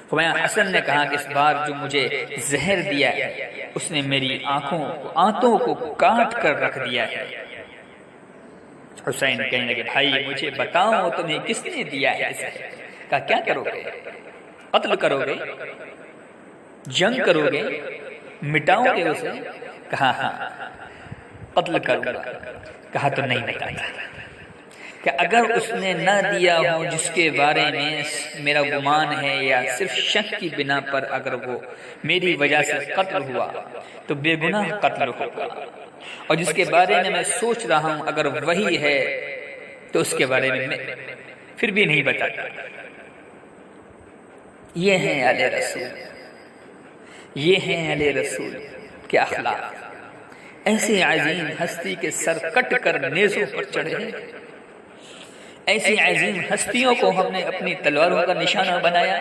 فرمایا حسن نے کہا کہ اس بار جو مجھے زہر دیا ہے اس نے میری آنتوں کو کاٹ کر رکھ دیا ہے۔ حسین کہنے لگے بھائی مجھے بتاؤ تمہیں کس نے دیا ہے زہر؟ کہا کیا کرو گے؟ قتل کرو گے؟ جنگ کرو گے؟ مٹاؤ گے اسے؟ کہا ہاں قتل کروں گا۔ کہا تو نہیں بتاتا۔ کہ اگر اس نے نہ دیا ہو جس کے بارے میں میرا گمان ہے یا صرف شک کی بنا پر اگر وہ میری وجہ سے قتل ہوا تو بے گناہ قتل ہوگا، اور جس کے بارے میں سوچ رہا ہوں اگر وہی ہے تو اس کے بارے میں پھر بھی نہیں بتاتا۔ یہ ہیں اہل رسول، یہ ہیں اہل رسول کے اخلاق۔ ایسی عظیم ہستی کے سر کٹ کر نیزوں پر چڑھے ہیں، ایسی عظیم ہستیوں کو ہم نے اپنی تلواروں کا نشانہ بنایا،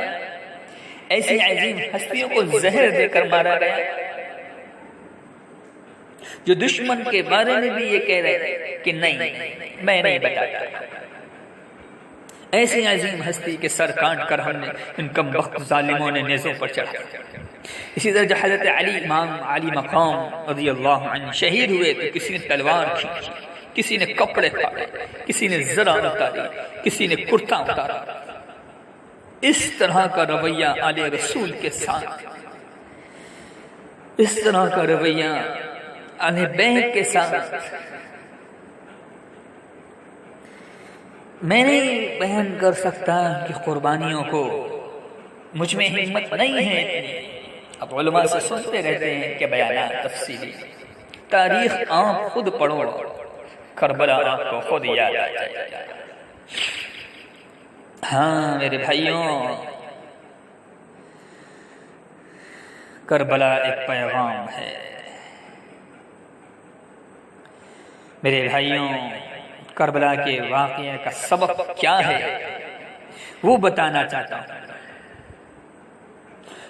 ایسی عظیم ہستیوں کو زہر دے کر مارا گیا، جو دشمن کے بارے میں بھی یہ کہہ رہے کہ نہیں میں نہیں بتاتا۔ ایسی عظیم ہستی کے سر کاٹ کر ہم نے ان کم بخت ظالموں نے نیزوں پر چڑھا۔ اسی طرح جب حضرت علی امام علی مقام رضی اللہ عنہ شہید ہوئے تو کسی نے تلوار کھینچی، کسی نے کپڑے پھاڑے، کسی نے زرہ اتاری، کسی نے کرتا اتارا۔ اس طرح کا رویہ آل رسول کے ساتھ، اس طرح کا رویہ اہل بیت کے ساتھ میں نہیں بیان کر سکتا کہ قربانیوں کو مجھ میں ہمت نہیں ہے اتنی۔ اب علماء سے سنتے رہتے ہیں کہ بیانات تفصیلی، تاریخ آپ خود پڑھو، کربلا آپ کو خود یاد آ جائے۔ ہاں میرے بھائیوں، کربلا ایک پیغام ہے۔ میرے بھائیوں، کربلا کے واقعے کا سبب کیا ہے وہ بتانا چاہتا ہوں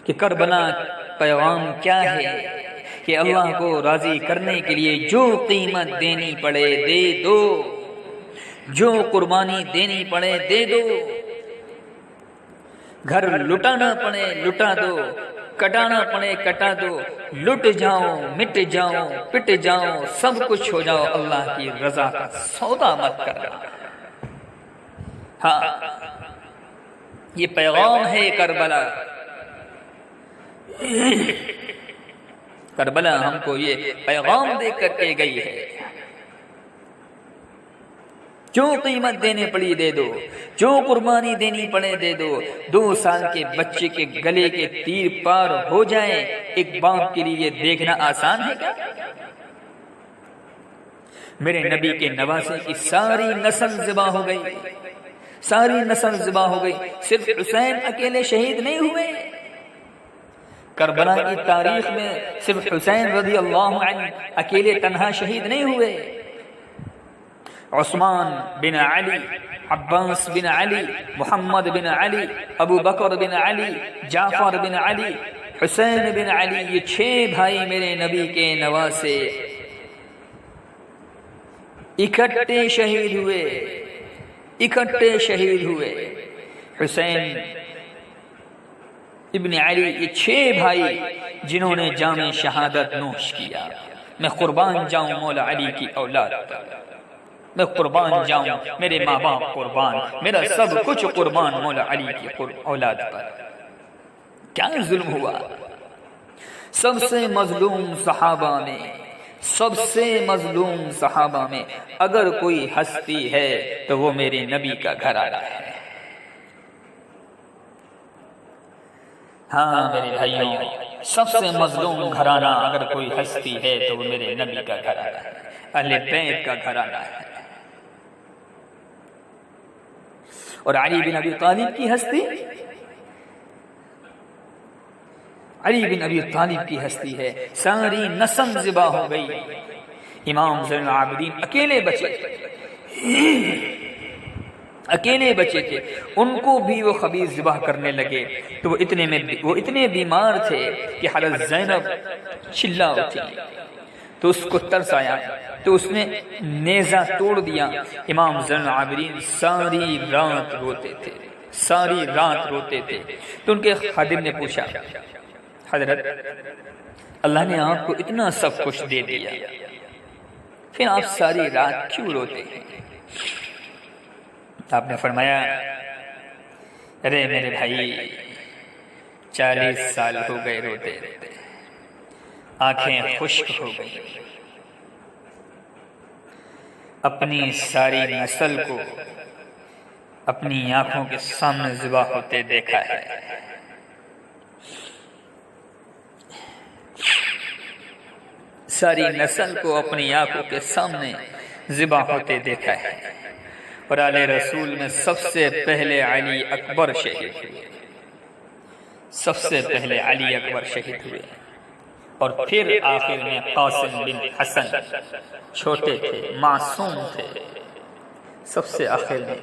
کہ کربلا پیغام کیا ہے کہ اللہ کو راضی کرنے کے لیے جو قیمت دینی پڑے دے دو، جو قربانی دینی پڑے دے دو، گھر لٹانا پڑے لٹا دو، کٹانا پڑے کٹا دو، لٹ جاؤ مٹ جاؤ پٹ جاؤ، سب کچھ ہو جاؤ، اللہ کی رضا کا سودا مت کرنا۔ ہاں یہ پیغام ہے کربلا۔ کربلا ہم کو یہ پیغام دے کر کے گئی ہے، جو قیمت دینے پڑی دے دو، جو قربانی دینی پڑے دے دو۔ 2 سال کے بچے کے گلے کے تیر پار ہو جائیں ایک باپ کے لیے دیکھنا آسان ہے کیا؟ میرے نبی کے نواسے کی ساری نسل ذبح ہو گئی، ساری نسل ذبح ہو گئی، صرف حسین اکیلے شہید نہیں ہوئے۔ کربلا کی تاریخ میں صرف حسین رضی اللہ عنہ اکیلے تنہا شہید نہیں ہوئے، عثمان بن علی، عباس بن علی، محمد بن علی، ابو بکر بن علی، جعفر بن علی، حسین بن علی، یہ 6 بھائی میرے نبی کے نواسے اکٹھے شہید ہوئے، اکٹھے شہید ہوئے۔ حسین ابن علی، یہ 6 بھائی جنہوں نے جام شہادت نوش کیا۔ میں قربان جاؤں مولا علی کی اولاد پر، میں قربان جاؤں، میرے ماں باپ قربان، میرا سب کچھ قربان مولا علی کی اولاد پر۔ کیا ظلم ہوا؟ سب سے مظلوم صحابہ میں، سب سے مظلوم صحابہ میں اگر کوئی ہستی ہے تو وہ میرے نبی کا گھرانہ ہے۔ ہاں میرے بھائیوں، سب سے مظلوم گھرانہ اگر کوئی ہستی ہے تو وہ میرے نبی کا گھرانہ ہے، اہل بیت کا گھرانہ ہے۔ اور علی بن ابی طالب کی ہستی، علی بن ابی طالب کی ہستی ہے، ساری نسل ذبح ہو گئی، امام زین العابدین اکیلے بچے، اکیلے بچے تھے، ان کو بھی وہ خبیث ذبح کرنے لگے تو وہ اتنے بیمار تھے کہ حضرت زینب چلا اٹھی تو اس کو ترس آیا تو اس نے نیزہ توڑ دیا۔ امام زین العابدین ساری رات روتے تھے، ساری رات روتے تھے۔ تو ان کے خادم نے پوچھا، حضرت اللہ نے آپ کو اتنا سب کچھ دے دیا، پھر آپ ساری رات کیوں روتے ہیں؟ آپ نے فرمایا، ارے میرے بھائی 40 سال ہو گئے روتے روتے، آنکھیں خشک ہو گئی، اپنی ساری نسل کو اپنی آنکھوں کے سامنے ذبح ہوتے دیکھا ہے. ساری نسل کو اپنی آنکھوں کے سامنے ذبح ہوتے دیکھا ہے. اور آل رسول میں سب سے پہلے علی اکبر شہید ہوئے. سب سے پہلے علی اکبر شہید ہوئے. اور پھر آخر میں قاسم بن حسن چھوٹے تھے، معصوم تھے، سب سے آخر میں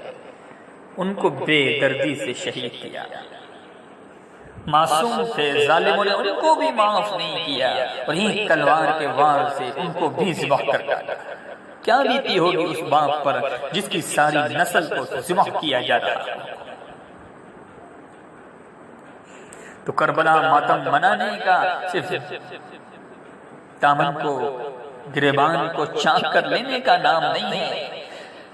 ان کو بے دردی سے شہید کیا. معصوم تھے، ظالموں نے ان کو بھی معاف نہیں کیا اور یہ تلوار کے وار سے ان کو بھی ذبح کر ڈالا. کیا بیتی ہوگی اس باپ پر جس کی ساری نسل کو ذبح کیا جا رہا ہے. تو کربلا ماتم منانے کا صرف دامن کو گریبان کو چاک کر لینے کا نام نہیں ہے،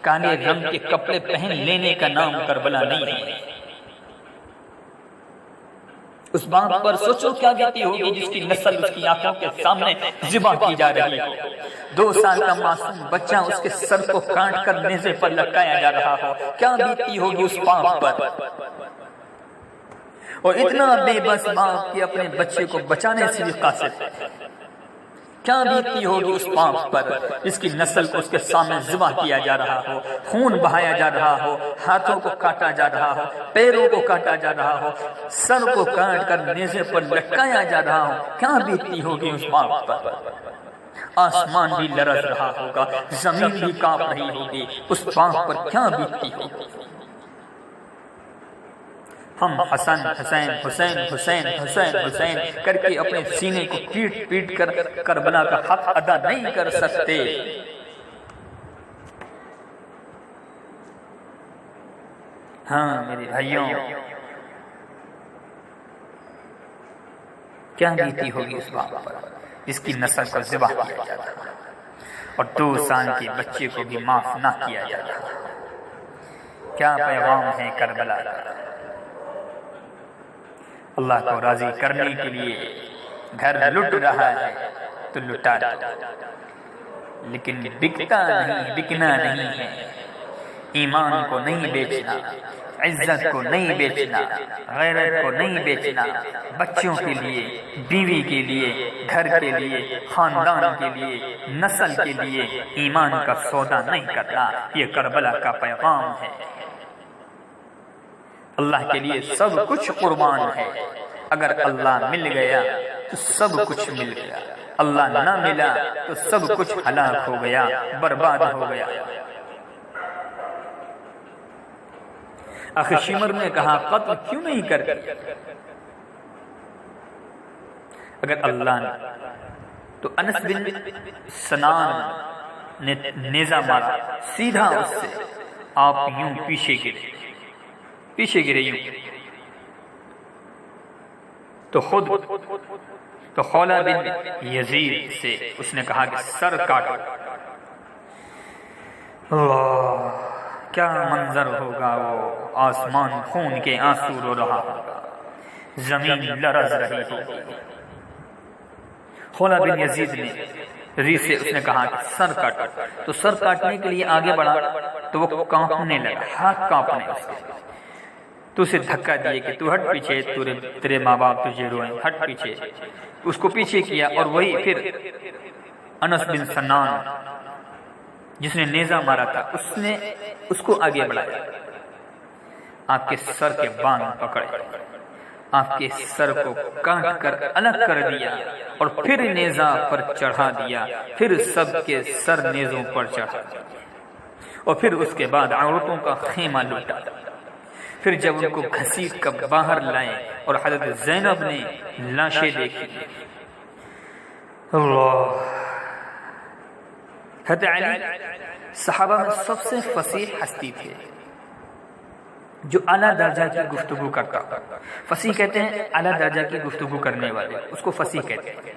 کالے رنگ کے کپڑے پہن لینے کا نام کربلا نہیں ہے. اس باپ پر سوچو کیا بیتی ہوگی جس کی نسل اس کی آنکھوں کے سامنے ذبح کی جا رہی ہے. 2 سال کا معصوم بچہ اس کے سر کو کاٹ کر نیزے پر لٹکایا جا رہا ہو. کیا بیتی ہوگی اس باپ پر. اور اتنا بے بس باپ کہ اپنے بچے کو بچانے سے بھی قاصر ہے. کیا بیتی ہوگی اس باپ پر جس کی نسل کو اس کے سامنے ذبح کیا جا رہا ہو، خون بہایا جا رہا ہو، ہاتھوں کو کاٹا جا رہا ہو، پیروں کو کاٹا جا رہا ہو، سر کو کاٹ کر نیزے پر لٹکایا جا رہا ہو. کیا بیتی ہوگی اس باپ پر. آسمان بھی لرز رہا ہوگا، زمین بھی کانپ رہی ہوگی. اس باپ پر کیا بیتی ہوگی. ہم حسن حسین حسین حسین حسین حسین کر کے اپنے سینے کو پیٹ پیٹ کر کربلا کا حق ادا نہیں کر سکتے. ہاں میرے بھائیوں، کیا بیتی ہوگی اس باپ پر جس کی نسل کو ذبح کیا جاتا اور 2 سال کے بچے کو بھی معاف نہ کیا جاتا. کیا پیغام ہے کربلا کا. اللہ کو راضی کرنے کے لیے گھر لٹ رہا ہے تو لٹا دو، لیکن بکتا نہیں، بکنا نہیں ہے. ایمان کو نہیں بیچنا، عزت کو نہیں بیچنا، غیرت کو نہیں بیچنا. بچوں کے لیے، بیوی کے لیے، گھر کے لیے، خاندان کے لیے، نسل کے لیے ایمان کا سودا نہیں کرنا. یہ کربلا کا پیغام ہے. اللہ کے لیے سب کچھ قربان ہے. اگر اللہ مل گیا تو سب کچھ مل گیا، اللہ نہ ملا تو سب کچھ ہلاک ہو گیا، برباد ہو گیا. آخر شمر نے کہا قتل کیوں نہیں کرتے. اگر اللہ نے تو انس بن سنان نے نیزہ مارا سیدھا اس سے، آپ یوں پیچھے گرے یوں. تو خولہ بن یزید سے اس نے کہا کہ سر کاٹو. اللہ، کیا منظر ہوگا. وہ آسمان خون کے آنسو رو رہا ہوگا، زمین لرز رہی ہوگی. خولہ بن یزید نے ریس سے اس نے کہا کہ سر کاٹو. تو سر کاٹنے کے لیے آگے بڑھا تو وہ کانپنے لگا، ہاتھ کانپنے لگا. تو اسے دھکا دیے کہ تو ہٹ پیچھے، تیرے ماں باپ تجھے روئیں، ہٹ پیچھے. اس کو پیچھے کیا اور وہی پھر انس بن سنان جس نے نیزہ مارا تھا اس کو آگے بڑھایا. آپ کے سر کے بان پکڑے، آپ کے سر کو کاٹ کر الگ کر دیا اور پھر نیزہ پر چڑھا دیا. پھر سب کے سر نیزوں پر چڑھا اور پھر اس کے بعد عورتوں کا خیمہ لوٹا. پھر جب ان کو گھسیٹ کر باہر لائے اور حضرت زینب نے لاشیں دیکھی. اللہ، حضرت علی صحابہ میں سب سے فصیح ہستی تھے جو اعلیٰ درجہ کی گفتگو کرتا. فصیح کہتے ہیں اعلیٰ درجہ کی گفتگو کرنے والے، اس کو فصیح کہتے ہیں.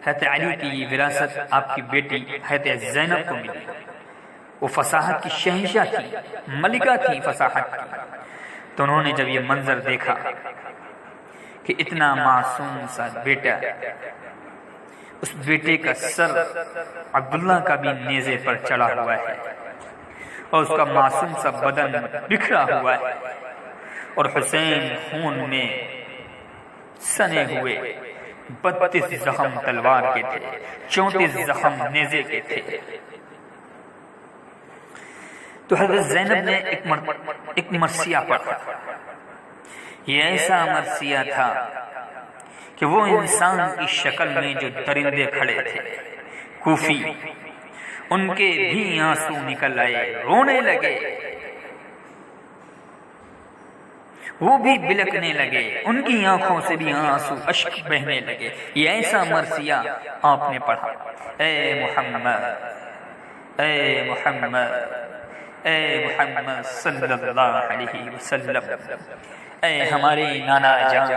حضرت علی کی یہ وراثت آپ کی بیٹی حضرت زینب کو ملی. وہ فصاحت کی شہنشاہ تھی، ملکہ تھی فصاحت کی. تو انہوں نے جب یہ منظر دیکھا کہ اتنا معصوم سا بیٹا اس بیٹے کا سر عبداللہ کا بھی نیزے پر چڑھا ہوا ہے اور اس کا معصوم سا بدن بکھرا ہوا ہے، اور حسین خون میں سنے ہوئے 32 زخم تلوار کے تھے، 34 زخم نیزے کے تھے۔ تو حضرت زینب نے ایک مرثیہ پڑھا۔ یہ ایسا مرثیہ تھا کہ وہ انسان کی شکل میں جو درندے کھڑے تھے کوفی، ان کے بھی آنسو نکل آئے، رونے لگے، وہ بھی بلکنے لگے، ان کی آنکھوں سے بھی آنسو اشک بہنے لگے۔ یہ ایسا مرثیہ آپ نے پڑھا، اے محمد، اے محمد، اے محمد صلی اللہ علیہ وسلم، اے ہمارے نانا جان،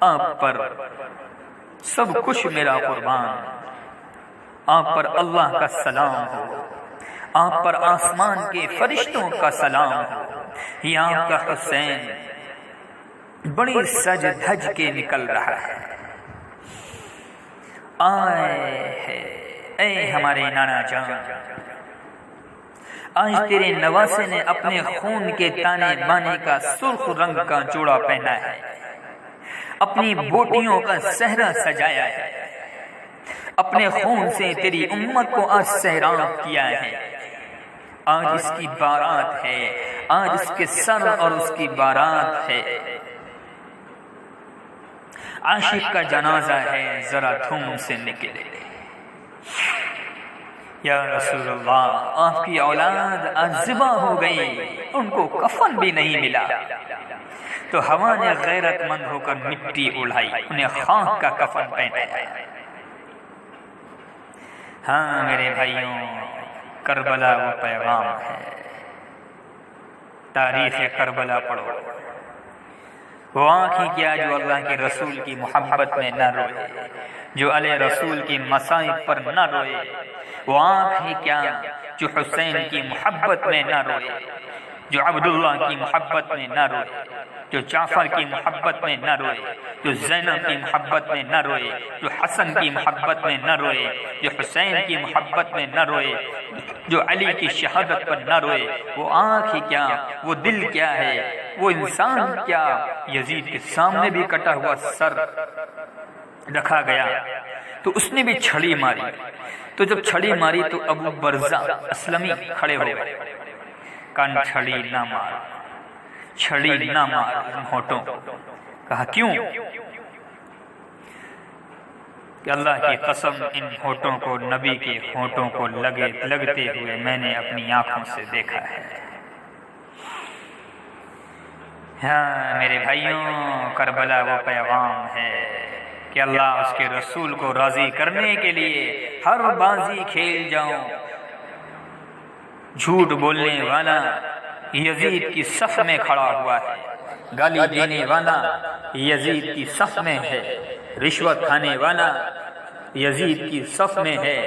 آپ پر سب کچھ میرا قربان، آپ پر اللہ کا سلام ہو، آپ پر آسمان کے فرشتوں کا سلام ہو۔ یہ آپ کا حسین بڑی سج دھج کے نکل رہا ہے، آئے اے ہمارے نانا جان، آج تیرے نواسے نے اپنے خون کے تانے بانے کا سرخ رنگ کا جوڑا پہنا ہے، اپنی بوٹیوں کا صحرا سجایا ہے، اپنے خون سے تیری امت کو آج سیراب کیا ہے۔ آج اس کی بارات ہے، آج اس کے سر اور اس کی بارات ہے، عاشق کا جنازہ ہے، ذرا دھوم سے نکلے۔ یا رسول اللہ، آپ کی اولاد آج ذبح ہو گئی، ان کو کفن بھی نہیں ملا، تو ہوا نے غیرت مند ہو کر مٹی اڑائی، انہیں خاک کا کفن پہنایا۔ ہاں میرے بھائیوں، کربلا وہ پیغام ہے، تاریخ کربلا پڑھو۔ وہ آنکھیں کیا جو اللہ کے رسول کی محبت میں نہ روئے، جو علیہ رسول کی مصائب پر نہ روئے، وہ آنکھیں کیا جو حسین کی محبت میں نہ روئے، جو عبداللہ کی محبت میں نہ روئے، جو جعفر کی محبت میں نہ روئے، جو زینب کی محبت میں نہ روئے، جو حسن کی محبت میں نہ روئے، جو حسین کی محبت میں نہ روئے، جو علی کی شہادت پر نہ روئے۔ وہ آنکھ ہی کیا، وہ دل کیا ہے، وہ انسان کیا، یزید کے سامنے بھی کٹا ہوا سر رکھا گیا تو اس نے بھی چھڑی ماری، تو جب چھڑی ماری تو ابو برزہ اسلمی کھڑے ہو گئے، کان چھڑی نہ مار، چھڑی نہ مار ہونٹوں، کہا کیوں؟ کہ اللہ کی قسم ان ہونٹوں کو، نبی کے ہونٹوں کو لگتے ہوئے میں نے اپنی آنکھوں سے دیکھا ہے۔ ہاں میرے بھائیوں، کربلا وہ پیغام ہے کہ اللہ اس کے رسول کو راضی کرنے کے لیے ہر بازی کھیل جاؤں۔ جھوٹ بولنے والا یزید کی صف میں کھڑا ہوا ہے، گالی دینے والا یزید کی صف میں ہے، رشوت کھانے والا یزید کی صف میں ہے،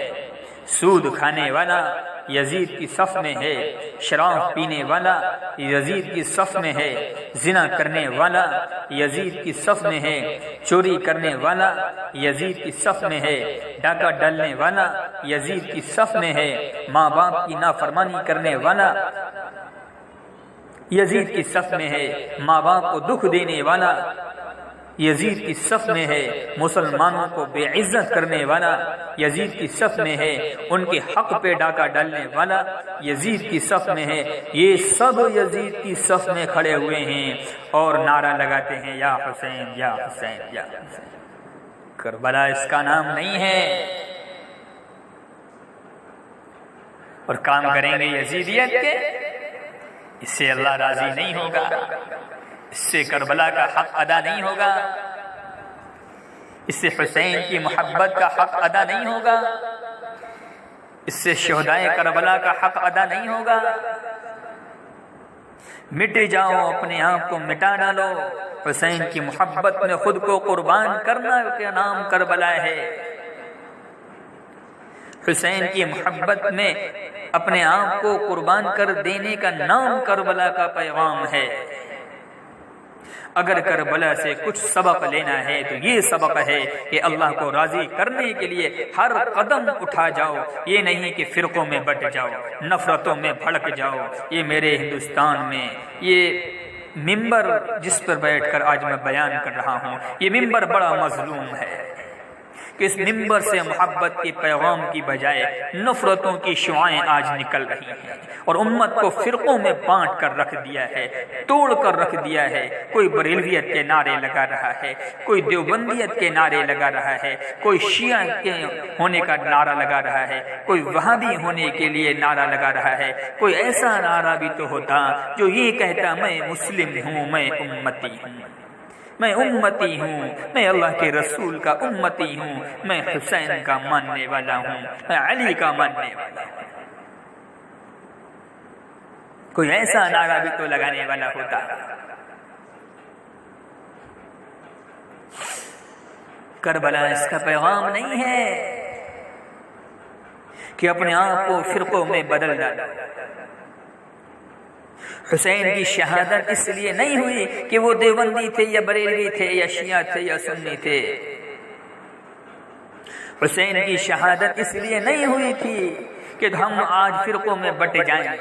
سود کھانے والا یزید کی صف میں ہے، شراب پینے والا یزید کی صف میں ہے، زنا کرنے والا یزید کی صف میں ہے، چوری کرنے والا یزید کی صف میں ہے، ڈاکہ ڈالنے والا یزید کی صف میں ہے، ماں باپ کی نافرمانی کرنے والا یزید کی صف میں ہے، ماں باپ کو دکھ دینے والا یزید کی صف میں ہے، مسلمانوں کو بے عزت کرنے والا یزید کی صف میں ہے، ان کے حق پہ ڈاکہ ڈالنے والا یزید کی صف میں ہے۔ یہ سب یزید کی صف میں کھڑے ہوئے ہیں اور نعرہ لگاتے ہیں یا حسین یا حسین یا حسین۔ کربلا اس کا نام نہیں ہے، اور کام کریں گے یزیدیت کے، اس سے اللہ راضی نہیں ہوگا، اس سے کربلا کا حق ادا نہیں ہوگا، اس سے حسین کی محبت کا حق ادا نہیں ہوگا، اس سے شہدائے کربلا کا حق ادا نہیں ہوگا۔ مٹ جاؤ، اپنے آپ کو مٹا ڈالو، حسین کی محبت میں خود کو قربان کرنا کا نام کربلا ہے، حسین کی محبت میں اپنے آپ کو قربان کر دینے کا نام کربلا کا پیغام ہے۔ اگر کربلا سے کچھ سبق لینا ہے تو یہ سبق ہے کہ اللہ کو راضی کرنے کے لیے ہر قدم اٹھا جاؤ، یہ نہیں کہ فرقوں میں بٹ جاؤ، نفرتوں میں بھڑک جاؤ۔ یہ میرے ہندوستان میں یہ ممبر جس پر بیٹھ کر آج میں بیان کر رہا ہوں، یہ ممبر بڑا مظلوم ہے کہ اس ممبر سے محبت کے پیغام کی بجائے نفرتوں کی شعاعیں آج نکل رہی ہیں اور امت کو فرقوں میں بانٹ کر رکھ دیا ہے، توڑ کر رکھ دیا ہے۔ کوئی بریلویت کے نعرے لگا رہا ہے، کوئی دیوبندیت کے نعرے لگا رہا ہے، کوئی شیعہ کے ہونے کا نعرہ لگا رہا ہے، کوئی وہابی ہونے کے لیے نعرہ لگا رہا ہے۔ کوئی ایسا نعرہ بھی تو ہوتا جو یہ کہتا میں مسلم ہوں، میں امتی ہوں، میں امتی ہوں، میں اللہ کے رسول کا امتی ہوں، میں حسین کا ماننے والا ہوں، میں علی کا ماننے والا ہوں۔ کوئی ایسا نعرہ بھی تو لگانے والا ہوتا۔ کربلا اس کا پیغام نہیں ہے کہ اپنے آپ کو فرقوں میں بدل ڈالا۔ حسین کی شہادت اس لیے نہیں ہوئی کہ وہ دیوبندی تھے یا بریلوی تھے یا شیعہ تھے یا سنی تھے۔ حسین کی شہادت اس لیے نہیں ہوئی تھی کہ ہم آج فرقوں میں بٹ جائیں۔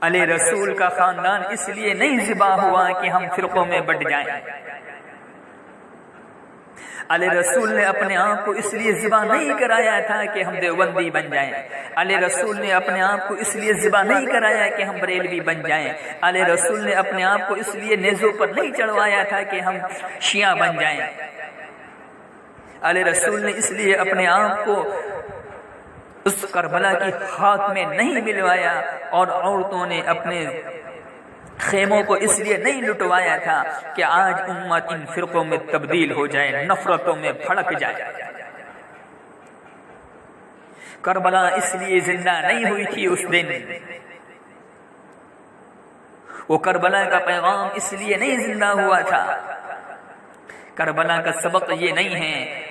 علی رسول کا خاندان اس لیے نہیں ذبح ہوا کہ ہم فرقوں میں بٹ جائیں۔ علی رسول نے اپنے آپ کو اس لیے ذبح نہیں کرایا تھا کہ ہم دیوبندی بن جائیں۔ علی رسول نے اپنے آپ کو اس لیے ذبح نہیں کرایا کہ ہم بریلوی بن جائیں۔ علی رسول نے اپنے آپ کو اس لیے نیزوں پر نہیں چڑھوایا تھا کہ ہم شیعہ بن جائیں۔ علی رسول نے اس لیے اپنے آپ کو اس کربلا کی خاک میں نہیں ملوایا اور عورتوں نے اپنے خیموں کو اس لیے نہیں لٹوایا تھا کہ آج امت ان فرقوں میں تبدیل ہو جائے، نفرتوں میں بھڑک جائے۔ کربلا اس لیے زندہ نہیں ہوئی تھی اس دن، وہ کربلا کا پیغام اس لیے نہیں زندہ ہوا تھا۔ کربلا کا سبق یہ نہیں ہے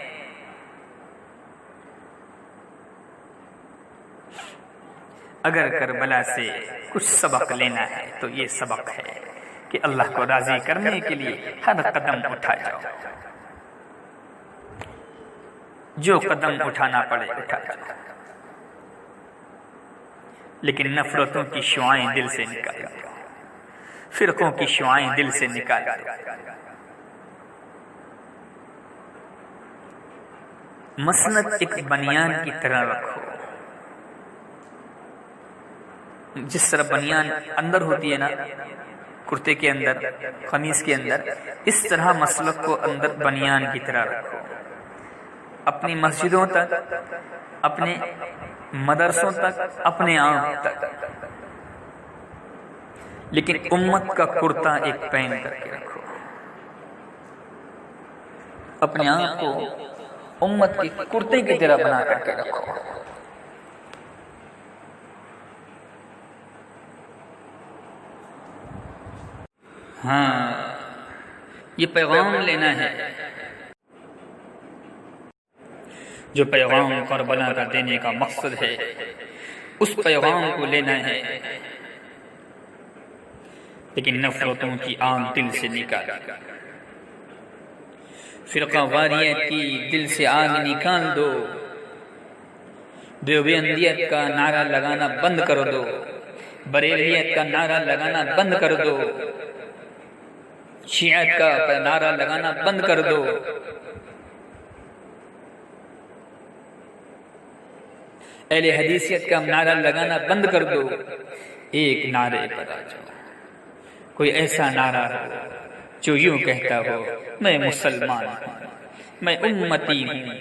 اگر کربلا سے کچھ سبق لینا ہے تو یہ سبق ہے کہ اللہ کو راضی کرنے کے لیے ہر قدم اٹھا جاؤ، جو قدم اٹھانا پڑے اٹھا جاؤ، لیکن نفرتوں کی شعاعیں دل سے نکال دو، فرقوں کی شعاعیں دل سے نکال دو۔ مسند ایک بنیان کی طرح رکھو، جس طرح بنیان اندر ہوتی ہے نا کرتے کے اندر، قمیص کے اندر، اس طرح مسلک کو اندر بنیان کی طرح رکھو، اپنی مسجدوں تک، اپنے مدرسوں تک، اپنے آپ تک، لیکن امت کا کرتا ایک پہن کر کے رکھو، اپنے آپ کو امت کے کرتے کی طرح بنا کر کے رکھو۔ ہاں، یہ پیغام لینا ہے، جو پیغام کربلا کا دینے کا مقصد ہے، اس پیغام کو لینا ہے، لیکن نفرتوں کی آگ دل سے نکال، فرقہ واریت کی دل سے آگ نکال دو، دیوبندیت کا نعرہ لگانا بند کر دو، بریلویت کا نعرہ لگانا بند کر دو، شیعت کا نعرہ لگانا بند کر دو، اہل حدیثیت کا نعرہ لگانا بند کر دو، ایک نعرے پر آ جاؤ۔ کوئی ایسا نعرہ ہو جو یوں کہتا ہو میں مسلمان ہوں، میں امتی ہوں،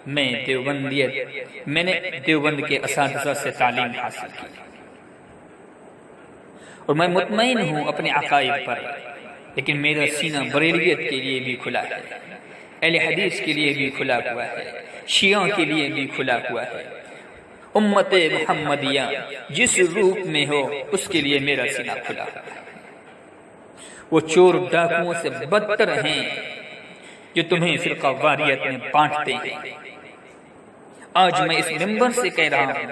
میں دیوبندیت، میں نے دیوبند کے اساتذہ سے تعلیم حاصل کی اور میں مطمئن ہوں اپنے عقائد پر، لیکن میرا سینہ بریلویت کے لیے بھی کھلا ہے، اہل حدیث کے لیے بھی کھلا ہوا ہے، شیعوں کے لیے بھی کھلا ہوا ہے، امت محمدیہ جس روپ میں ہو اس کے لیے میرا سینہ کھلا ہوا ہے۔ وہ چور ڈاکوؤں سے بدتر ہیں جو تمہیں فرقہ واریت میں بانٹتے ہیں۔ آج میں اس منبر سے کہہ رہا ہوں،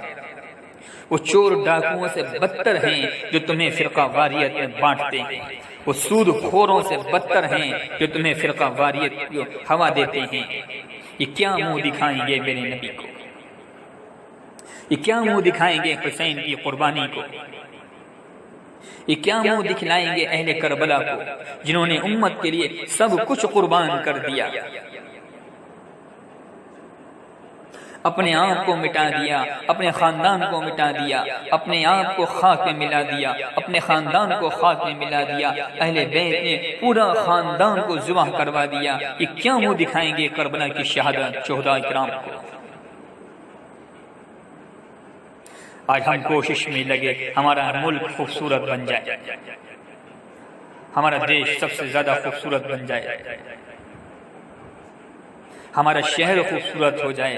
وہ چور ڈاکوؤں سے بدتر ہیں جو تمہیں فرقہ واریت میں بانٹتے ہیں، وہ سود خوروں سے بدتر ہیں جو تمہیں فرقہ واریت کو ہوا دیتے ہیں۔ یہ کیا منہ دکھائیں گے میرے نبی کو، یہ کیا منہ دکھائیں گے حسین کی قربانی کو، یہ کیا منہ دکھلائیں گے اہل کربلا کو جنہوں نے امت کے لیے سب کچھ قربان کر دیا، اپنے آپ کو مٹا دیا، اپنے خاندان کو مٹا دیا، اپنے آپ کو خاک میں ملا دیا، اپنے خاندان کو خاک میں ملا دیا، اہل بیت نے پورا خاندان کو ذبح کروا دیا۔ یہ کیا منہ دکھائیں گے کربلا کی شہادت شہداء کرام کو؟ آج ہم کوشش میں لگے ہمارا ملک خوبصورت بن جائے، ہمارا دیش سب سے زیادہ خوبصورت بن جائے، ہمارا شہر خوبصورت ہو جائے۔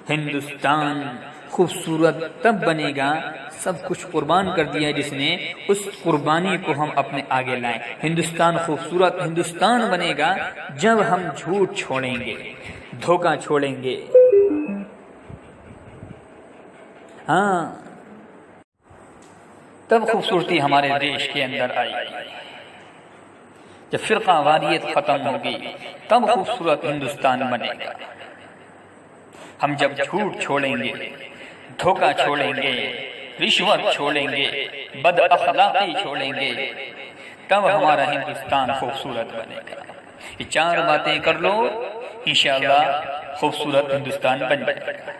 ہندوستان خوبصورت تب بنے گا، سب کچھ قربان کر دیا جس نے، اس قربانی کو ہم اپنے آگے لائیں۔ ہندوستان خوبصورت ہندوستان بنے گا جب ہم جھوٹ چھوڑیں گے، دھوکہ چھوڑیں گے۔ ہاں، تب خوبصورتی ہمارے دیش کے اندر آئی گی۔ جب فرقہ واریت ختم ہوگی تب خوبصورت ہندوستان بنے گا۔ ہم جب جھوٹ چھوڑیں گے، دھوکہ چھوڑیں گے، رشوت چھوڑیں گے، بد اخلاقی چھوڑیں گے، تب ہمارا ہندوستان خوبصورت بنے گا۔ یہ چار باتیں کر لو، انشاءاللہ خوبصورت ہندوستان بن جائے گا۔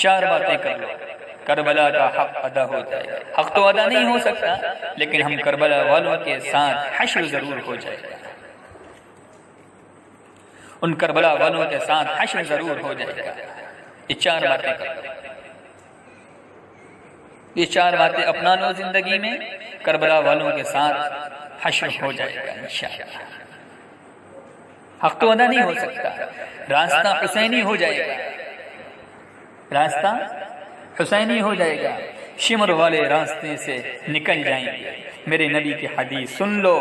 چار باتیں کر لو، کربلا کا حق ادا ہو جائے گا۔ حق تو ادا نہیں ہو سکتا، لیکن ہم کربلا والوں کے ساتھ حشر ضرور ہو جائے گا، ان کربلا والوں کے ساتھ حشر ضرور ہو جائے گا۔ یہ چار باتیں کر لو، یہ چار باتیں اپنا لو زندگی میں، کربلا والوں کے ساتھ حشر ہو جائے گا انشاءاللہ۔ حق تو ادا نہیں ہو سکتا، راستہ حسینی ہو جائے گا، راستہ حسینی ہو جائے گا، شمر والے راستے سے نکل جائیں گے۔ میرے نبی کی حدیث سن لو،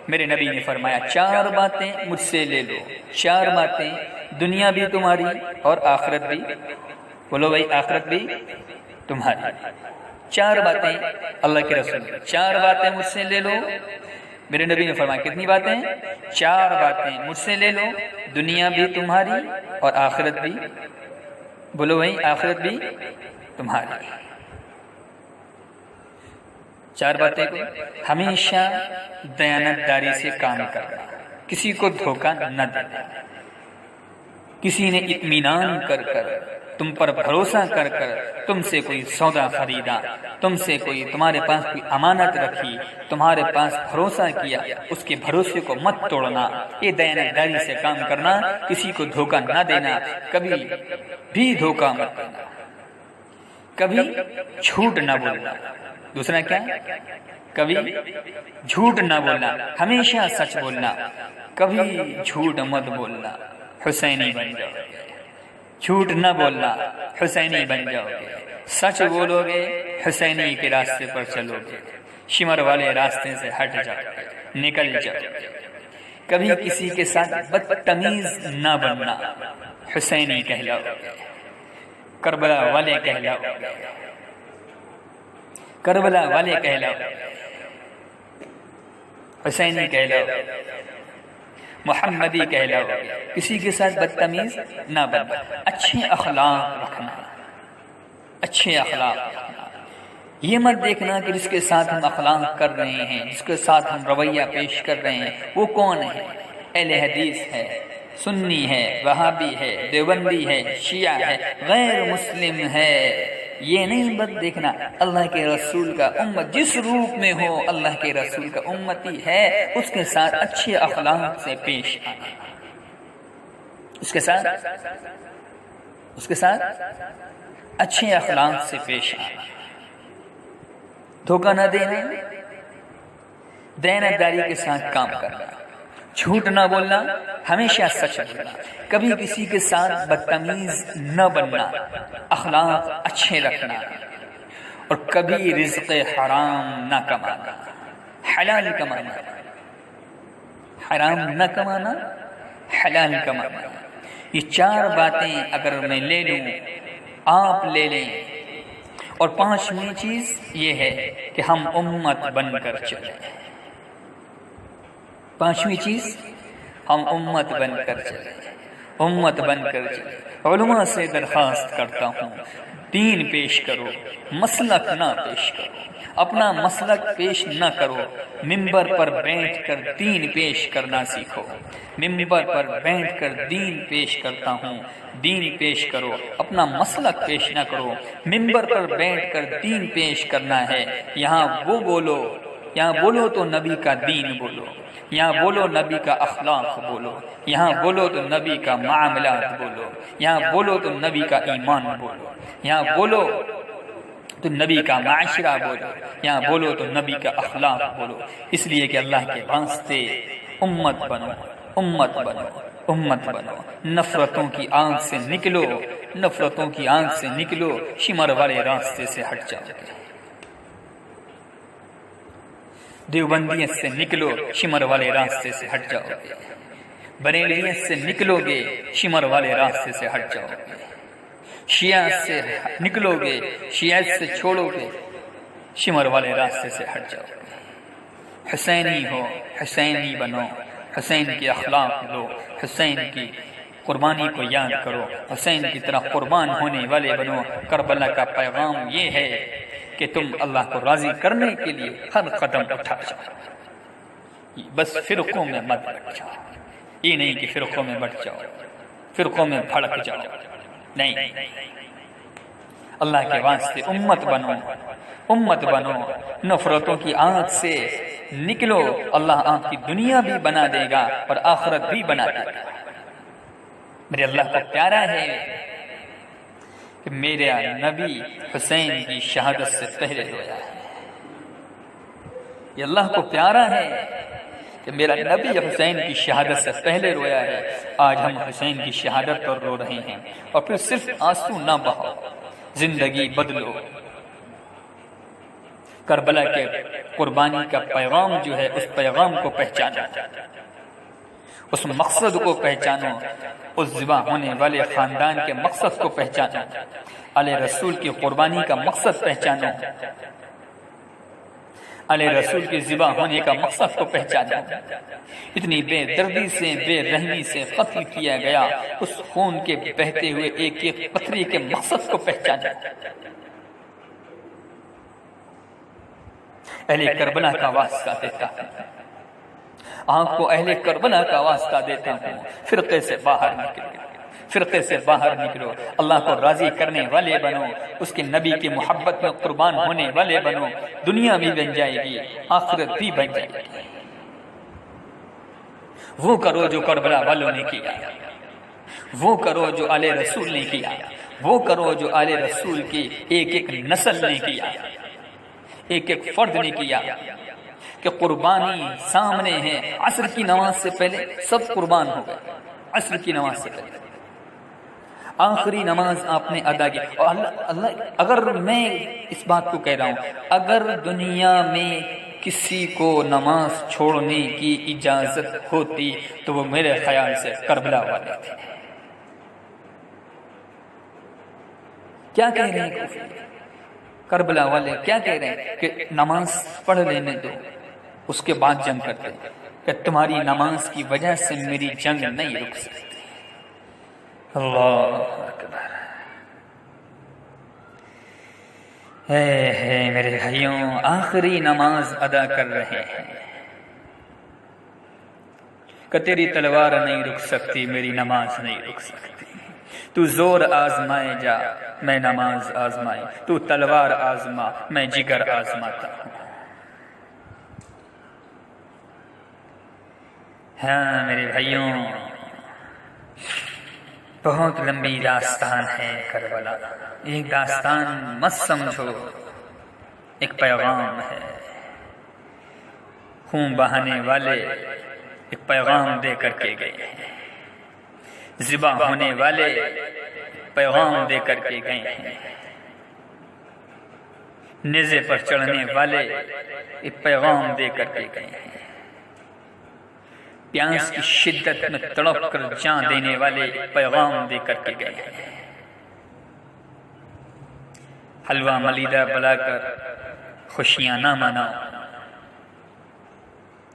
میرے نبی نے فرمایا چار باتیں مجھ سے لے لو، چار باتیں، دنیا بھی تمہاری اور آخرت بھی، بولو بھائی آخرت بھی تمہاری۔ چار باتیں اللہ کے رسول، چار باتیں مجھ سے لے لو۔ میرے نبی نے فرمایا کتنی باتیں؟ چار باتیں مجھ سے لے لو، دنیا بھی تمہاری اور آخرت بھی، بولو بھائی آخرت بھی تمہاری۔ چار باتیں کو ہمیشہ دیانت داری سے کام کرنا، کسی کو دھوکہ نہ دینا، کسی نے اطمینان کر کر، تم پر بھروسہ کر کر تم سے کوئی سودا خریدا، تم سے کوئی تمہارے پاس کوئی امانت رکھی، تمہارے پاس بھروسہ کیا، اس کے بھروسے کو مت توڑنا، یہ دیانت داری سے کام کرنا، کسی کو دھوکہ نہ دینا، کبھی بھی دھوکہ مت دینا، کبھی جھوٹ نہ بولنا۔ دوسرا کیا؟ کبھی جھوٹ نہ بولنا، ہمیشہ سچ بولنا، کبھی جھوٹ مت بولنا، حسینی بن جاؤ گے۔ جھوٹ نہ بولنا، حسینی بن جاؤ گے، سچ بولو گے، حسینی کے راستے پر چلو گے، شمر والے راستے سے ہٹ جاؤ گے، نکل جاؤ گے۔ کبھی کسی کے ساتھ بدتمیز نہ بننا، حسینی کہلاؤ گے، کربلا والے کہلاؤ گے، کربلا والے کہلاؤ گے، حسینی کہلاؤ گے، محمدی کہلاؤ گے۔ کسی کے ساتھ بدتمیز نہ بننا، اچھے اخلاق رکھنا، اچھے اخلاق رکھنا۔ یہ مت دیکھنا کہ جس کے ساتھ ہم اخلاق کر رہے ہیں، جس کے ساتھ ہم رویہ پیش کر رہے ہیں، وہ کون ہے؟ اہل حدیث ہے، سنی ہے، وہابی ہے، دیوبندی ہے، شیعہ ہے، غیر مسلم ہے، یہ نہیں بات دیکھنا۔ اللہ کے رسول کا امت جس روپ میں ہو، اللہ کے رسول کا امتی ہے، اس کے ساتھ اچھے اخلاق سے پیش آنا، اس کے ساتھ اچھے اخلاق سے پیش آنا، دھوکہ نہ دینا، دیانت داری کے ساتھ کام کرنا، جھوٹ نہ بولنا، ہمیشہ سچ بولنا، کبھی کسی کے ساتھ بدتمیز نہ بننا، اخلاق اچھے رکھنا، اور کبھی رزق حرام نہ کمانا، حلال کمانا، حرام نہ کمانا، حلال کمانا۔ یہ چار باتیں اگر میں لے لوں، آپ لے لیں، اور پانچویں چیز یہ ہے کہ ہم امت بن کر چلیں. پانچویں چیز ہم امت بن کر چلیں، امت بن کر چلیں. علماء سے درخواست کرتا ہوں دین پیش کرو، مسلک نہ پیش کرو. اپنا مسلک پیش نہ کرو، منبر پر بیٹھ کر دین پیش کرنا سیکھو. منبر پر بیٹھ کر دین پیش کرتا ہوں، دین پیش کرو. اپنا مسلک پیش نہ کرو، منبر پر بیٹھ کر دین پیش کرنا ہے. یہاں وہ بولو، یہاں بولو تو نبی کا دین بولو، یہاں بولو نبی کا اخلاق بولو، یہاں بولو تو نبی کا معاملات بولو، یہاں بولو تو نبی کا ایمان بولو، یہاں بولو تو نبی کا معاشرہ بولو، یہاں بولو تو نبی کا اخلاق بولو. اس لیے کہ اللہ کے واسطے امت بنو، امت بنو، امت بنو. نفرتوں کی آنکھ سے نکلو، نفرتوں کی آنکھ سے نکلو، شمر والے راستے سے ہٹ جاؤ گے. دیوبندیت سے نکلو، شمر والے راستے سے ہٹ جاؤ گے. بریلیت سے نکلو گے، شمر والے راستے سے ہٹ جاؤ گے. شیعہ سے نکلو گے، شیعت سے چھوڑو گے، شمر والے راستے سے ہٹ جاؤ گے. حسینی ہو، حسینی بنو، حسین کے اخلاق لو، حسین کی قربانی کو یاد کرو، حسین کی طرح قربان ہونے والے بنو. کربلا کا پیغام یہ ہے کہ تم اللہ کو راضی کرنے کے لیے ہر قدم اٹھا جاؤ. بس فرقوں میں مت بٹ جاؤ. یہ نہیں کہ فرقوں میں بٹ جاؤ، فرقوں میں بھڑک جاؤ. نہیں، اللہ کے واسطے امت بنو، امت بنو. نفرتوں کی آنکھ سے نکلو. اللہ آپ کی دنیا بھی بنا دے گا اور آخرت بھی بنا دے گا. میرے اللہ کو پیارا ہے کہ میرے نبی حسین کی شہادت سے پہلے رویا ہے. یہ اللہ کو پیارا ہے کہ میرا نبی حسین کی شہادت سے پہلے رویا ہے. آج ہم حسین کی شہادت پر رو رہے ہیں. اور پھر صرف آنسو نہ بہاؤ، زندگی بدلو. کربلا کے قربانی کا پیغام جو ہے، اس پیغام کو پہچانو، اس مقصد کو پہچانو، اس ذبح ہونے والے خاندان کے مقصد کو پہچانو، آل رسول کی قربانی کا مقصد پہچانو، آل رسول کے ذبح ہونے کا مقصد کو پہچانو. اتنی بے دردی سے، بے رحمی سے قتل کیا گیا، اس خون کے بہتے ہوئے ایک ایک قطرے کے مقصد کو پہچانو. اہل کربلا کا واسطہ دیتا ہوں، آپ کو اہل کربلا کا واسطہ دیتا ہوں. فرقے سے باہر نکلو، فرقے سے باہر نکلو. اللہ کو راضی کرنے والے بنو، اس کے نبی کی محبت میں قربان ہونے والے بنو. دنیا بھی بن جائے گی، آخرت بھی بن جائے گی. وہ کرو جو کربلا والوں نے کیا، وہ کرو جو آل رسول نے کیا، وہ کرو جو آل رسول کی ایک ایک نسل نے کیا، ایک ایک فرد نے کیا. کہ قربانی سامنے ہے. عصر کی نماز سے پہلے سب قربان ہو گئے. عصر کی نماز سے پہلے آخری نماز آپ نے ادا کی. اور اللہ اگر میں اس بات کو کہہ رہا ہوں، اگر دنیا میں کسی کو نماز چھوڑنے کی اجازت ہوتی تو وہ میرے خیال سے کربلا والے تھے. کیا کہہ رہے ہیں کربلا والے؟ کیا کہہ رہے ہیں کہ نماز پڑھ لینے دو، اس کے بعد جنگ کرتے. کہ تمہاری نماز کی وجہ سے میری جنگ نہیں رک سکتی. اللہ اکبر. ہے میرے بھائیوں، آخری نماز ادا کر رہے ہیں کہ تیری تلوار نہیں رک سکتی، میری نماز نہیں رک سکتی. تو زور آزمائے جا، میں نماز آزمائی. تو تلوار آزما، میں جگر آزماتا ہوں. ہاں میرے بھائیوں، بہت لمبی داستان ہے کربلا. ایک داستان مت سمجھو، ایک پیغام ہے. خون بہانے والے ایک پیغام دے کر کے گئے ہیں. ذبح ہونے والے پیغام دے کر کے گئے ہیں. نیزے پر چڑھنے والے ایک پیغام دے کر کے گئے ہیں. پیاس کی شدت میں تڑپ کر جان دینے والے پیغام دے کر کے گئے ہیں. حلوہ ملیدہ بلا کر خوشیاں نہ مناؤ،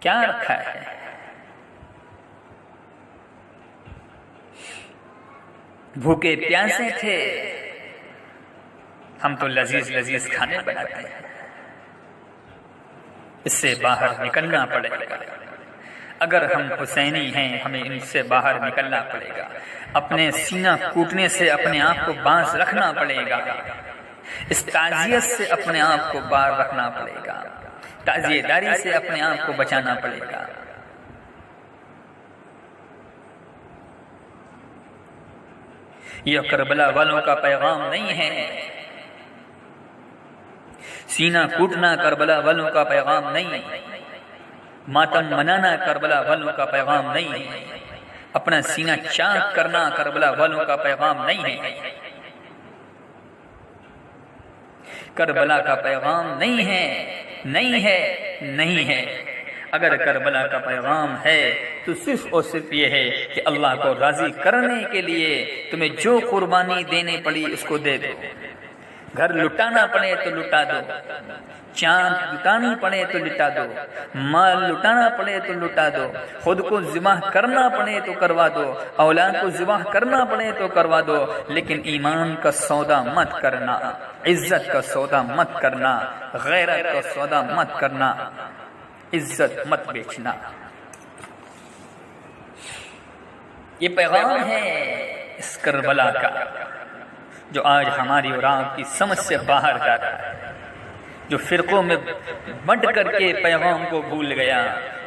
کیا رکھا ہے؟ بھوکے پیاسے تھے، ہم تو لذیذ لذیذ کھانے بناتے ہیں، اس سے باہر نکلنا پڑے گا۔ اگر ہم حسینی ہیں ہمیں ان سے باہر نکلنا پڑے گا، اپنے سینہ کوٹنے سے اپنے آپ کو باز رکھنا پڑے گا، اس تعزیت سے اپنے آپ کو باہر رکھنا پڑے گا، تعزیہ داری سے اپنے آپ کو بچانا پڑے گا۔ یہ کربلا والوں کا پیغام نہیں ہے، سینہ کوٹنا کربلا والوں کا پیغام نہیں ہے، ماتم منانا کربلا والوں کا پیغام نہیں ہے، اپنا سینہ چاک کرنا کربلا والوں کا پیغام نہیں ہے، کربلا کا پیغام نہیں ہے، نہیں ہے، نہیں ہے۔ اگر کربلا کا پیغام ہے تو صرف اور صرف یہ ہے کہ اللہ کو راضی کرنے کے لیے تمہیں جو قربانی دینے پڑی اس کو دے دو، گھر لٹانا پڑے تو لٹا دو، چاند لٹانی پڑے تو لٹا دو، مال لٹانا پڑے تو لٹا دو، خود کو ذبح کرنا پڑے تو کروا دو، اولاد کو ذبح کرنا پڑے تو کروا دو، لیکن ایمان کا سودا مت کرنا، عزت کا سودا مت کرنا، غیرت کا سودا مت کرنا، عزت مت بیچنا۔ یہ پیغام ہے اس کربلا کا جو آج ہماری اور آپ کی سمجھ سے باہر جا رہا ہے، جو فرقوں میں بٹ کر کے پیغام کو بھول گیا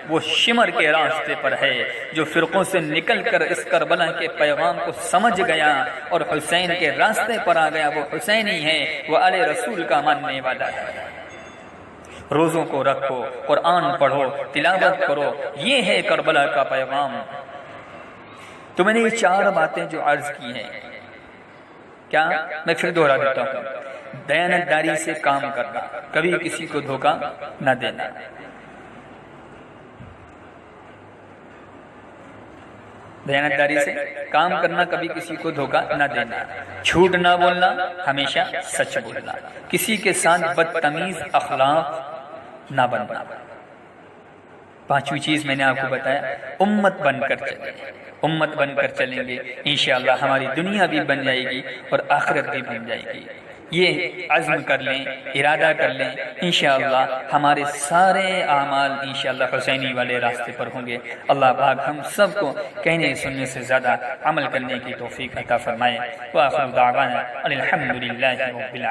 وہ شمر کے راستے پر ہے، جو فرقوں سے نکل کر اس کربلا کے پیغام کو سمجھ گیا اور حسین کے راستے پر آ گیا وہ حسینی ہے، وہ آل رسول کا ماننے والا ہے۔ روزوں کو رکھو، قرآن پڑھو، تلاوت کرو، یہ ہے کربلا کا پیغام۔ تو میں نے یہ 4 باتیں جو عرض کی ہیں، کیا میں پھر دوہرا دیتا ہوں، دیانتداری سے کام کرنا، کبھی کسی کو دھوکہ نہ دینا، دیانتداری سے کام کرنا، کبھی کسی کو دھوکہ نہ دینا، جھوٹ نہ بولنا، ہمیشہ سچ بولنا، کسی کے ساتھ بدتمیز اخلاق نہ بننا۔ 5ویں چیز میں نے آپ کو بتایا، امت بن کر چلیں، امت بن کر چلیں گے انشاءاللہ ہماری دنیا بھی بن جائے گی اور آخرت بھی بن جائے گی۔ یہ عزم کر لیں، ارادہ کر لیں، انشاءاللہ ہمارے سارے اعمال انشاءاللہ حسینی والے راستے پر ہوں گے۔ اللہ پاک ہم سب کو کہنے سننے سے زیادہ عمل کرنے کی توفیق عطا فرمائے۔ وآخر دعوانا الحمدللہ رب العالمین۔